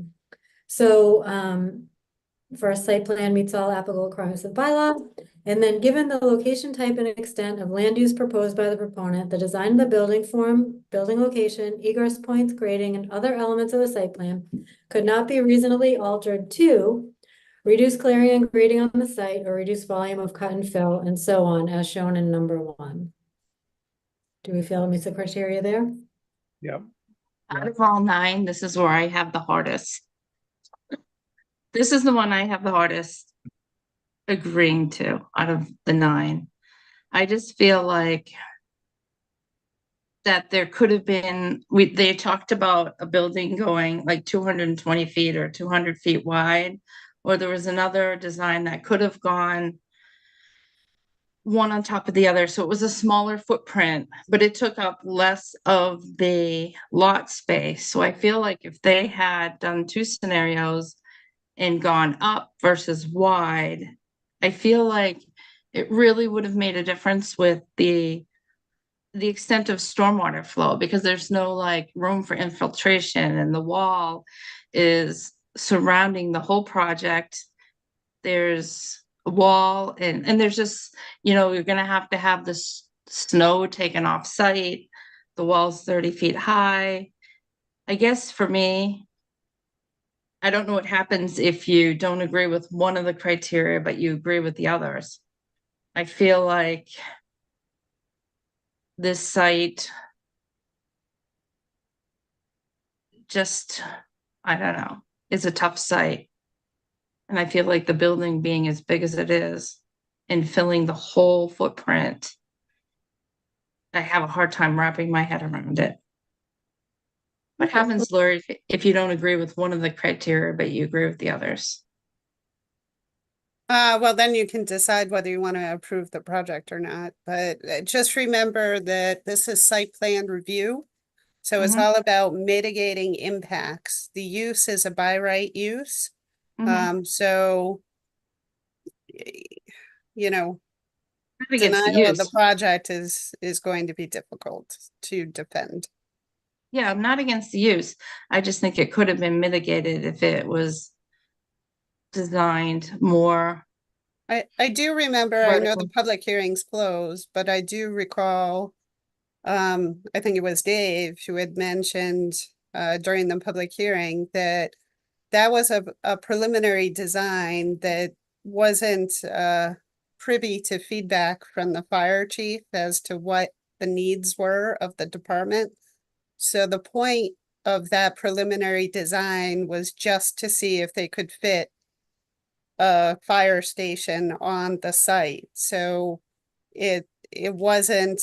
So, for a site plan meets all applicable requirements of bylaw. And then given the location type and extent of land use proposed by the proponent, the design of the building form, building location, egress points, grading, and other elements of the site plan could not be reasonably altered to reduce clearing and grading on the site or reduce volume of cut and fill and so on, as shown in number 1. Do we feel it meets the criteria there? Yep. Out of all 9, this is where I have the hardest. This is the one I have the hardest agreeing to out of the 9. I just feel like that there could have been, they talked about a building going like 220 feet or 200 feet wide, or there was another design that could have gone one on top of the other. So it was a smaller footprint, but it took up less of the lot space. So I feel like if they had done 2 scenarios and gone up versus wide, I feel like it really would have made a difference with the extent of stormwater flow, because there's no like room for infiltration and the wall is surrounding the whole project. There's a wall and there's just, you're going to have this snow taken off site. The wall's 30 feet high. I guess for me, I don't know what happens if you don't agree with one of the criteria, but you agree with the others. I feel like this site just, I don't know, is a tough site. And I feel like the building being as big as it is and filling the whole footprint, I have a hard time wrapping my head around it. What happens, Lori, if you don't agree with one of the criteria, but you agree with the others? Well, then you can decide whether you want to approve the project or not, but just remember that this is site plan review. So it's Mhm. all about mitigating impacts. The use is a by right use. Mhm. So, you know, Not against the denial of the use. project is going to be difficult to defend. Yeah, I'm not against the use. I just think it could have been mitigated if it was designed more. I do remember, I know the Vertical. public hearings closed, but I do recall, I think it was Dave who had mentioned during the public hearing that that was a preliminary design that wasn't privy to feedback from the fire chief as to what the needs were of the department. So the point of that preliminary design was just to see if they could fit a fire station on the site. So it wasn't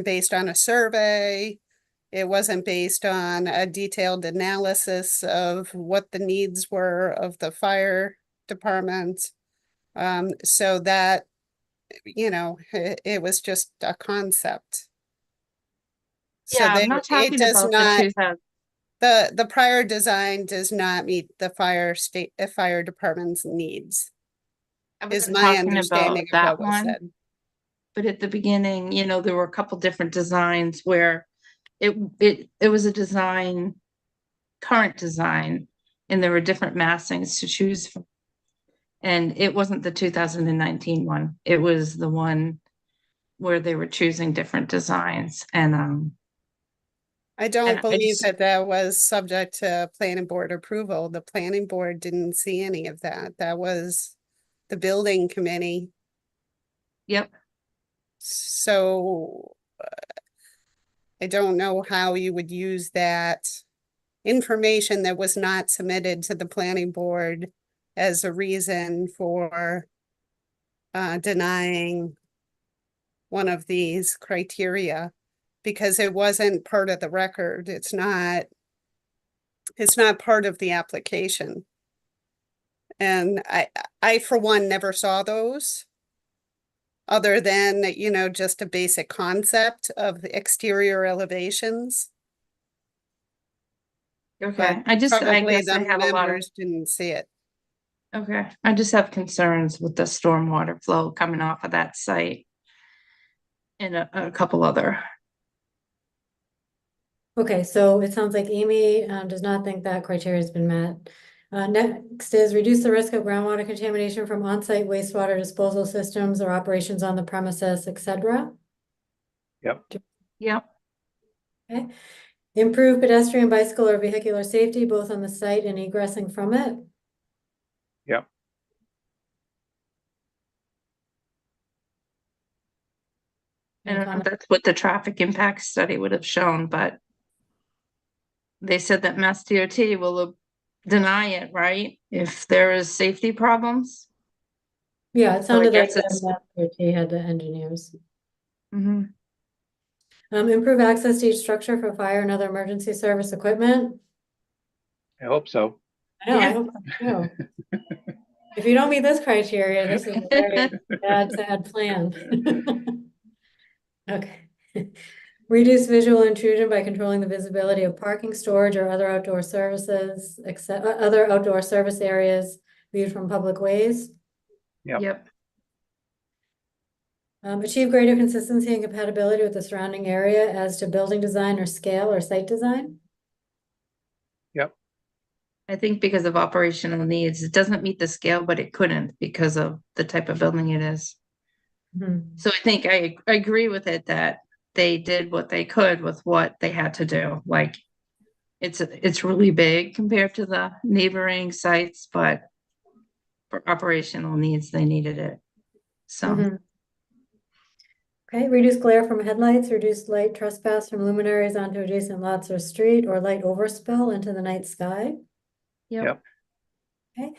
based on a survey. It wasn't based on a detailed analysis of what the needs were of the fire department. So that, you know, it was just a concept. So Yeah, I'm not it talking does about the not, 2000. the prior design does not meet the fire department's needs, I is wasn't my talking about understanding of that what was one. said. But at the beginning, you know, there were a couple different designs where it was a design, current design, and there were different massings to choose from. And it wasn't the 2019 one. It was the one where they were choosing different designs. And I don't And I believe just- that was subject to planning board approval. The planning board didn't see any of that. That was the building committee. yep. So I don't know how you would use that information that was not submitted to the planning board as a reason for denying one of these criteria, because it wasn't part of the record. It's not part of the application. And I for one never saw those, other than, you know, just a basic concept of the exterior elevations. Okay. But I probably guess I the have a lot of, members didn't see it. okay. I just have concerns with the stormwater flow coming off of that site. And a couple other. Okay, so it sounds like Amy does not think that criteria has been met. Next is reduce the risk of groundwater contamination from on-site wastewater disposal systems or operations on the premises, etc. Yep. Yep. Okay. Improve pedestrian, bicycle, or vehicular safety, both on the site and egressing from it. Yep. Any I don't know if comment? that's what the traffic impact study would have shown, but they said that Mass DOT will deny it, right? If there is safety problems. Yeah, it So I sounded like guess it's. he had the engineers. Mhm. Improve access to each structure for fire and other emergency service equipment. I hope so. I know, I Yeah. hope so. If you don't meet this criteria, this is a very bad, sad plan. Okay. Reduce visual intrusion by controlling the visibility of parking, storage, or other outdoor services, except other outdoor service areas viewed from public ways. Yep. Yep. Achieve greater consistency and compatibility with the surrounding area as to building design or scale or site design. Yep. I think because of operational needs, it doesn't meet the scale, but it couldn't because of the type of building it is. Mhm. So I think I agree with it that they did what they could with what they had to do. Like it's really big compared to the neighboring sites, but for operational needs, they needed it. So Mhm. Okay, reduce glare from headlights, reduce light trespass from luminaries onto adjacent lots or street, or light overspill into the night sky. Yep. Okay,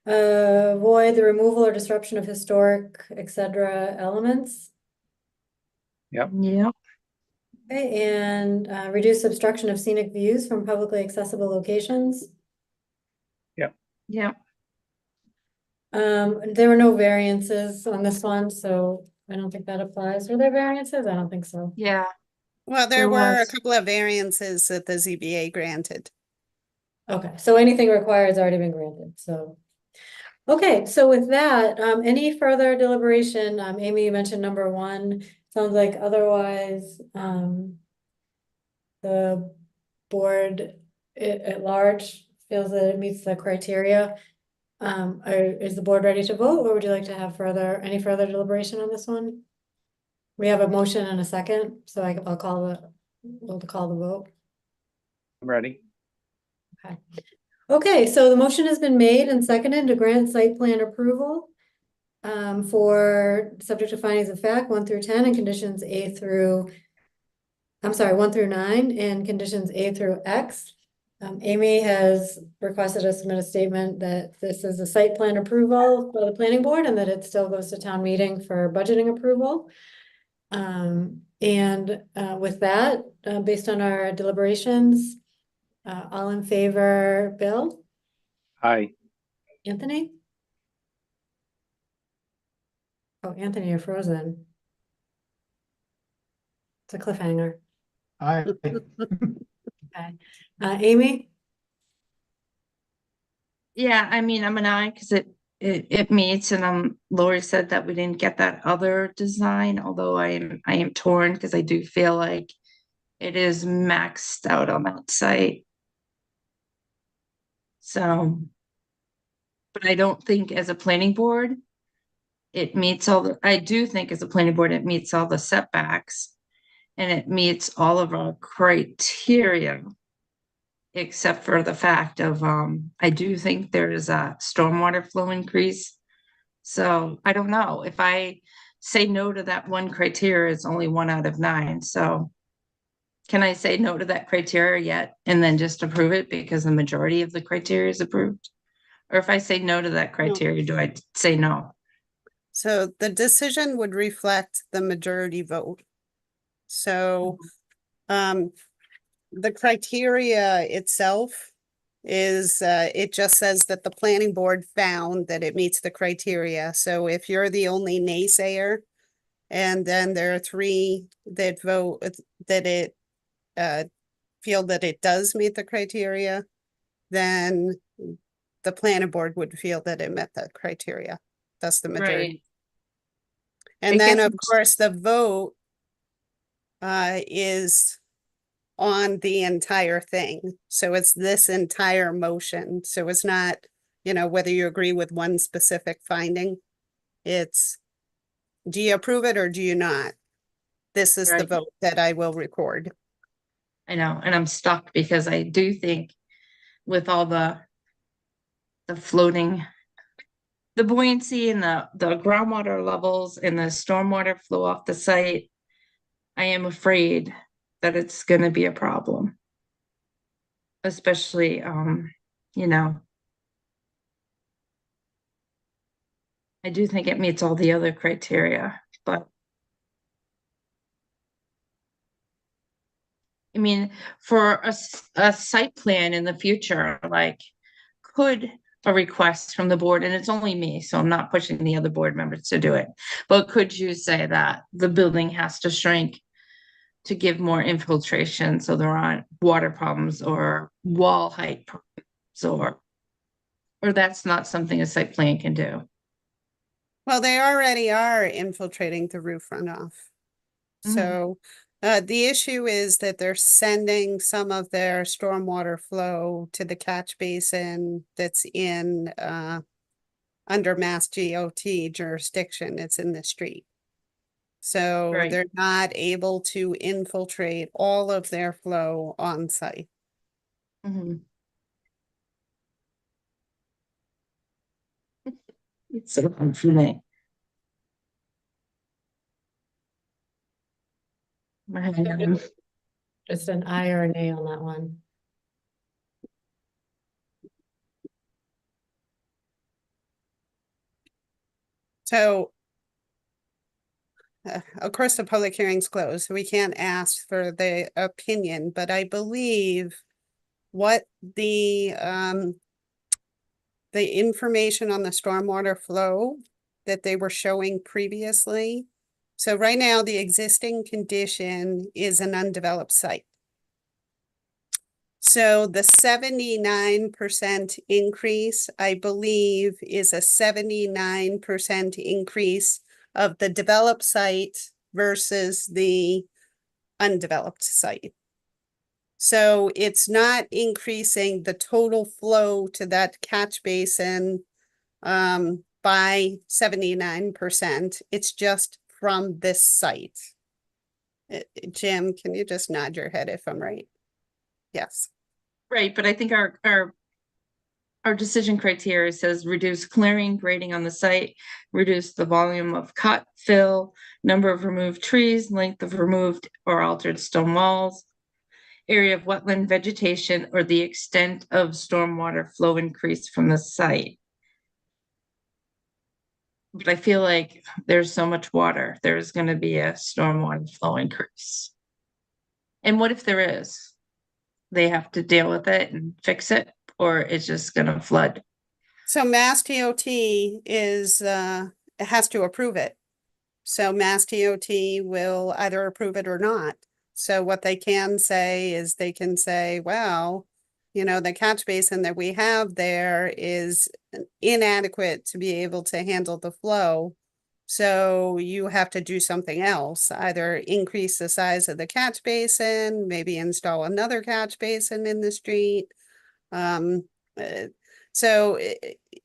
avoid the removal or disruption of historic, etc. elements. Yep. Okay, and reduce obstruction of scenic views from publicly accessible locations. Yep. There were no variances on this one, so I don't think that applies. Were there variances? I don't think so. Yeah. Well, There there were a was. couple of variances that the ZBA granted. Okay, so anything required has already been granted, so. Okay, so with that, any further deliberation? Amy, you mentioned number one, sounds like otherwise, the board at large feels that it meets the criteria. Is the board ready to vote, or would you like to have any further deliberation on this one? We have a motion and a second, so we'll call the vote. I'm ready. Okay. Okay, so the motion has been made and seconded to grant site plan approval for subject to findings of fact 1 through 10 and conditions 1 through 9 and conditions A through X. Amy has requested us submit a statement that this is a site plan approval for the planning board and that it still goes to town meeting for budgeting approval. With that, based on our deliberations, all in favor, Bill? Aye. Anthony? Oh, Anthony, you're frozen. It's a cliffhanger. I, Okay. Amy? Yeah, I mean, I'm an eye because it meets, and Lori said that we didn't get that other design, although I am torn because I do feel like it is maxed out on that site. So, but I don't think as a planning board, it meets I do think as a planning board, it meets all the setbacks and it meets all of our criteria. Except for the fact of, I do think there is a stormwater flow increase. So I don't know, if I say no to that one criteria, it's only 1 out of 9, so. Can I say no to that criteria yet and then just approve it because the majority of the criteria is approved? Or if I say no to that criteria, do I say no? So the decision would reflect the majority vote. So, the criteria itself is, it just says that the planning board found that it meets the criteria. So if you're the only naysayer, and then there are 3 that vote that it, feel that it does meet the criteria, then the planning board would feel that it met that criteria. That's the majority. And I then, guess of course, the vote is on the entire thing. So it's this entire motion. So it's not, whether you agree with one specific finding. It's, do you approve it or do you not? This is the Right. vote that I will record. I know, and I'm stuck because I do think with all the floating, the buoyancy and the groundwater levels and the stormwater flow off the site, I am afraid that it's going to be a problem. Especially, I do think it meets all the other criteria, but I mean, for a site plan in the future, like, could a request from the board, and it's only me, so I'm not pushing the other board members to do it, but could you say that the building has to shrink to give more infiltration so there aren't water problems or wall height problems, or that's not something a site plan can do? Well, they already are infiltrating the roof runoff. So the issue is that they're sending some of their stormwater flow to the catch basin that's in under Mass DOT jurisdiction. It's in the street. So Right. they're not able to infiltrate all of their flow on site. It's so confusing. Just an I or an A on that one. So, of course, the public hearing's closed, so we can't ask for the opinion, but I believe what the information on the stormwater flow that they were showing previously. So right now, the existing condition is an undeveloped site. So the 79% increase, I believe, is a 79% increase of the developed site versus the undeveloped site. So it's not increasing the total flow to that catch basin by 79%. It's just from this site. Jim, can you just nod your head if I'm right? Yes. Right, but I think our decision criteria says reduce clearing, grading on the site, reduce the volume of cut, fill, number of removed trees, length of removed or altered stone walls, area of wetland vegetation, or the extent of stormwater flow increase from the site. But I feel like there's so much water, there's gonna be a stormwater flow increase. And what if there is? They have to deal with it and fix it, or it's just gonna flood. So Mass DOT is, has to approve it. So Mass DOT will either approve it or not. So what they can say is they can say, well, you know, the catch basin that we have there is inadequate to be able to handle the flow. So you have to do something else, either increase the size of the catch basin, maybe install another catch basin in the street. So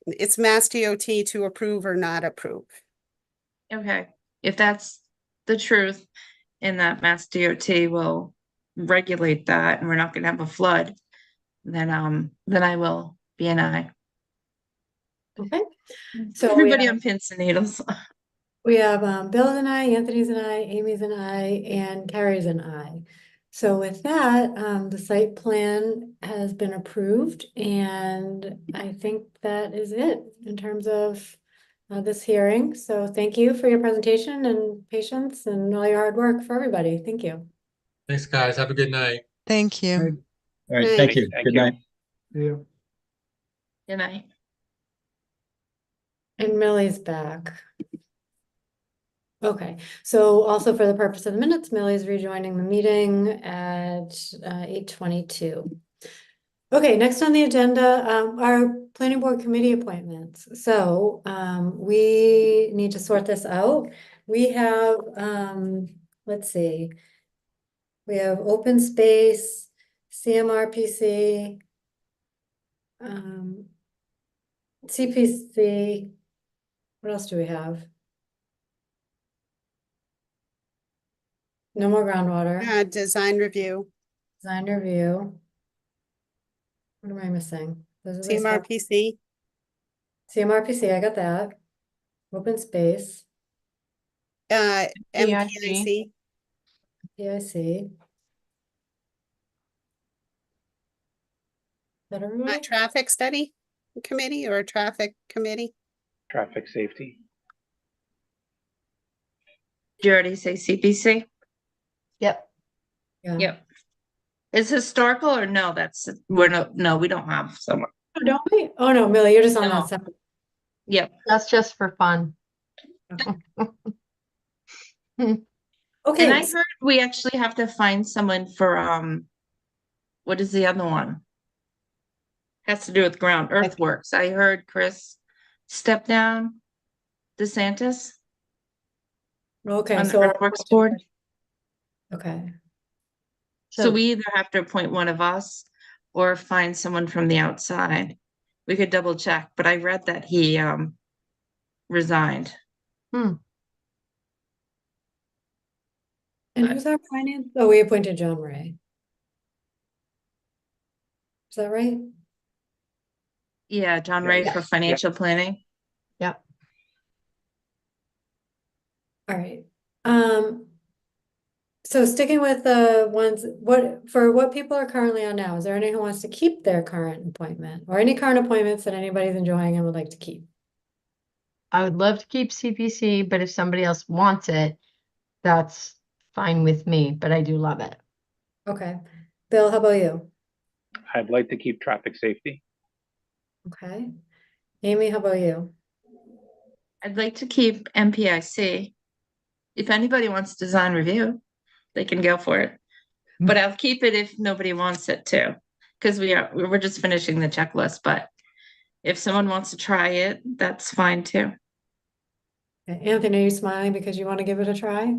it's Mass DOT to approve or not approve. Okay, if that's the truth, and that Mass DOT will regulate that, and we're not gonna have a flood, then I will be an I. Okay. So Everybody on pins and needles. we have Bill's an I, Anthony's an I, Amy's an I, and Carrie's an I. So with that, the site plan has been approved, and I think that is it in terms of this hearing. So thank you for your presentation and patience and all your hard work for everybody. Thank you. Thanks, guys. Have a good night. Thank you. Right. All right, thank you. Thank Good you. night. Yeah. Good night. And Millie's back. Okay, so also for the purpose of the minutes, Millie's rejoining the meeting at 8:22. Okay, next on the agenda, our planning board committee appointments. So we need to sort this out. We have, let's see. We have open space, CMRPC, CPC. What else do we have? No more groundwater, Design review, design review. What am I missing? Those are the stuff- CMRPC, CMRPC, I got that. Open space, MPIC. PIC. That everybody? Traffic study committee or traffic committee? Traffic safety. Did you already say CPC? Yep. Yeah. Yep. Is historical or no? No, we don't have someone. Oh, don't we? Oh, no, Millie, you're just on No. that separate. Yep. That's just for fun. And Okay, I heard we actually have to find someone for, what is the other one? Has to do with ground earthworks. I heard Chris step down DeSantis okay, on the so. earthworks board. Okay, So we either have to appoint one of us or find someone from the outside. We could double check, but I read that he resigned. and who's our finance? Oh, we appointed John Ray. Is that right? Yeah, John Ray Yes. for financial planning. Yep. All right. So sticking with the ones, what people are currently on now, is there anyone who wants to keep their current appointment? Or any current appointments that anybody's enjoying and would like to keep? I would love to keep CPC, but if somebody else wants it, that's fine with me, but I do love it. Okay. Bill, how about you? I'd like to keep traffic safety. Okay. Amy, how about you? I'd like to keep MPIC. If anybody wants design review, they can go for it. But I'll keep it if nobody wants it too, because we're just finishing the checklist, but if someone wants to try it, that's fine too. Okay, Anthony, are you smiling because you want to give it a try?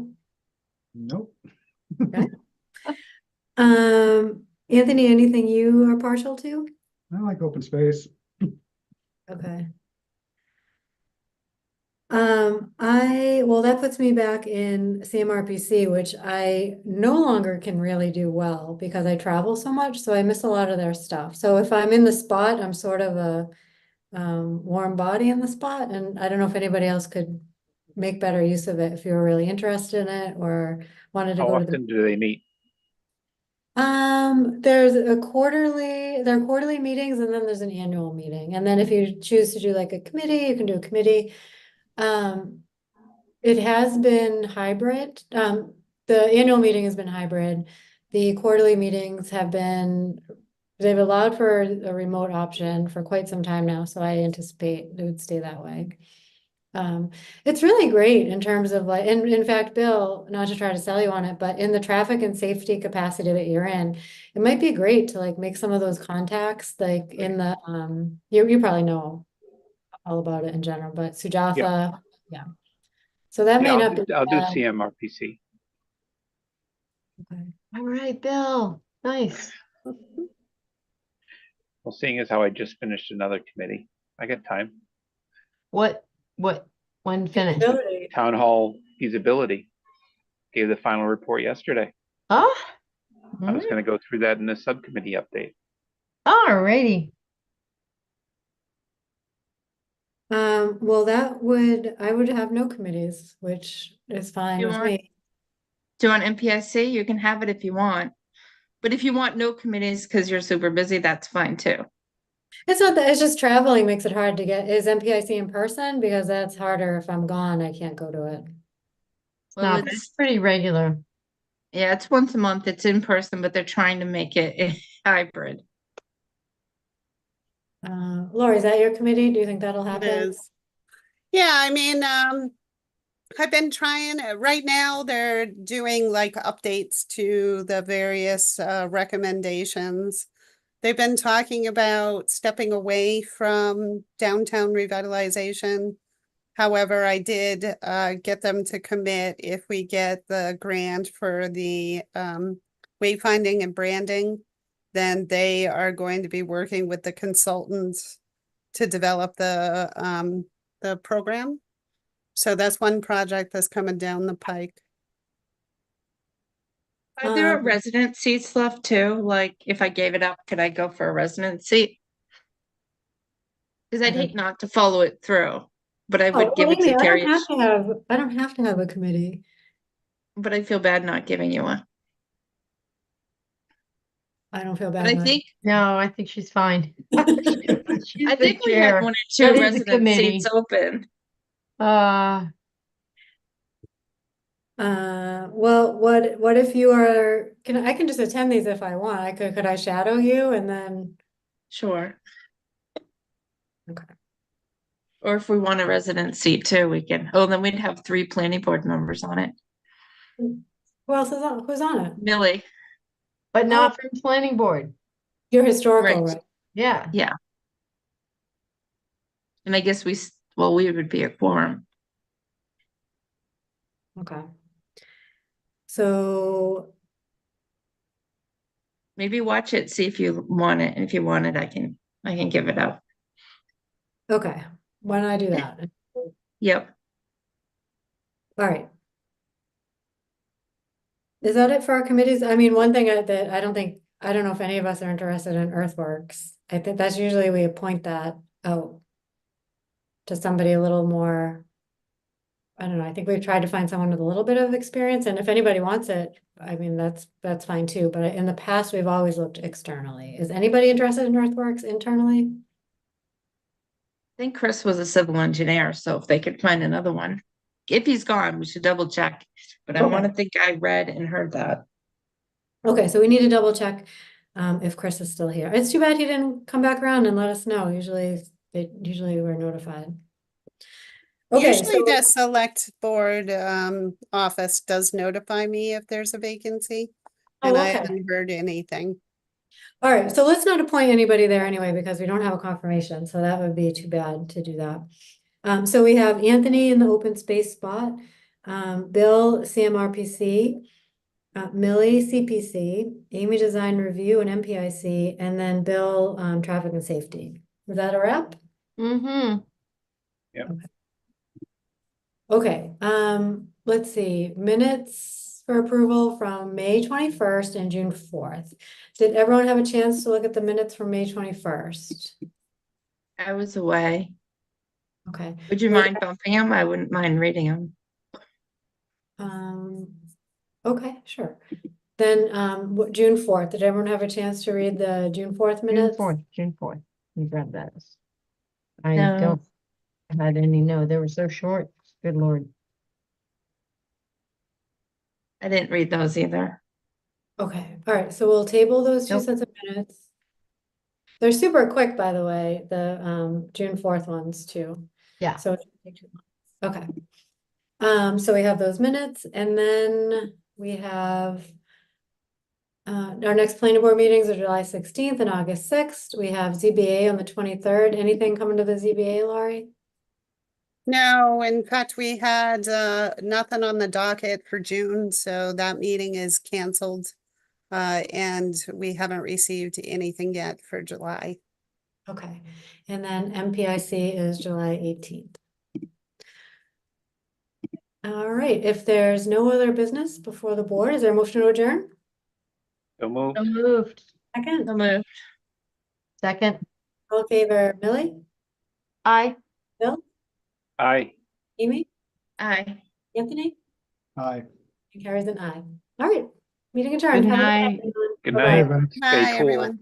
Nope. Anthony, anything you are partial to? I like open space. Okay. Well, that puts me back in CMRPC, which I no longer can really do well because I travel so much, so I miss a lot of their stuff. So if I'm in the spot, I'm sort of a warm body in the spot, and I don't know if anybody else could make better use of it if you were really interested in it or wanted to How go to the. often do they meet? There's there are quarterly meetings and then there's an annual meeting. And then if you choose to do like a committee, you can do a committee. It has been hybrid. The annual meeting has been hybrid. The quarterly meetings they've allowed for a remote option for quite some time now, so I anticipate it would stay that way. It's really great in terms of like, and in fact, Bill, not to try to sell you on it, but in the traffic and safety capacity that you're in, it might be great to like make some of those contacts, like in the, you probably know all about it in general, but Sujatha, yeah. So that may not be I'll do bad. CMRPC. Okay. All right, Bill, nice. Well, seeing as how I just finished another committee, I got time. When finished? Ability. Town hall feasibility. Gave the final report yesterday. Oh, I was gonna go through that in the subcommittee update. all righty. Well, I would have no committees, which is fine You with want- me. Do you want MPIC? You can have it if you want. But if you want no committees because you're super busy, that's fine too. It's not that, it's just traveling makes it hard to get. Is MPIC in person? Because that's harder if I'm gone, I can't go to it. Well, No, but it's pretty regular. yeah, it's once a month. It's in person, but they're trying to make it a hybrid. Lori, is that your committee? Do you think that'll It happen? is. Yeah, I mean, I've been trying, right now they're doing like updates to the various recommendations. They've been talking about stepping away from downtown revitalization. However, I did get them to commit if we get the grant for the wayfinding and branding, then they are going to be working with the consultants to develop the program. So that's one project that's coming down the pike. Are there Um, resident seats left too? Like if I gave it up, could I go for a resident seat? Because I'd I don't- hate not to follow it through, but I Oh, would give well, it to Amy, Terry. I don't have to have a committee. But I feel bad not giving you one. I don't feel But bad. I not- think No, I think she's fine. She's I the think we chair. had one or two That is the resident committee. seats open. Well, what if you are, I can just attend these if I want. Could I shadow you and then, Sure. okay. Or if we want a resident seat too, we can. Oh, then we'd have 3 planning board members on it. Who else is on, who's on it? Millie. But not from planning board. You're historical, Right. right? Yeah. Yeah. And I guess we would be a quorum. Okay. So, Maybe watch it, see if you want it. And if you want it, I can give it up. okay, why don't I do that? Yep. All right. Is that it for our committees? I mean, one thing that I don't know if any of us are interested in earthworks. I think that's usually we appoint that out to somebody a little more I don't know, I think we've tried to find someone with a little bit of experience, and if anybody wants it, I mean, that's fine too, but in the past, we've always looked externally. Is anybody interested in earthworks internally? I think Chris was a civil engineer, so if they could find another one. If he's gone, we should double check, but I Okay. want to think I read and heard that. Okay, so we need to double check if Chris is still here. It's too bad he didn't come back around and let us know. Usually we're notified. Okay, Usually so the select board office does notify me if there's a vacancy. Oh, And I okay. haven't heard anything. all right, so let's not appoint anybody there anyway because we don't have a confirmation, so that would be too bad to do that. So we have Anthony in the open space spot, Bill CMRPC, Millie CPC, Amy Design Review and MPIC, and then Bill Traffic and Safety. Is that a wrap? Mm-hmm. Okay, let's see, minutes for approval from May 21st and June 4th. Did everyone have a chance to look at the minutes from May 21st? I was away. Okay, Would you Well, mind bumping them? I wouldn't mind reading them. okay, sure. Then, June 4th, did everyone have a chance to read the June 4th minutes? June 4th. You grabbed those. I No. don't had any, no, they were so short. Good Lord. I didn't read those either. Okay, all right, so we'll table those two Nope. sets of minutes. They're super quick, by the way, the June 4th ones too. Yeah. So it shouldn't take too long. Okay. So we have those minutes and then we have our next planning board meetings are July 16th and August 6th. We have ZBA on the 23rd. Anything coming to the ZBA, Laurie? No, in fact, we had nothing on the docket for June, so that meeting is canceled. And we haven't received anything yet for July. Okay, and then MPIC is July 18th. All right, if there's no other business before the board, is there a motion to adjourn? So move. So moved. Second, So moved. Second. all in favor, Millie, Aye. Bill, Aye. Amy, Aye. Anthony, Aye. and Carrie's an aye. All right, meeting adjourned. Good Have a night. everyone. Good Bye-bye. night. Everyone. Stay Bye, cool. everyone.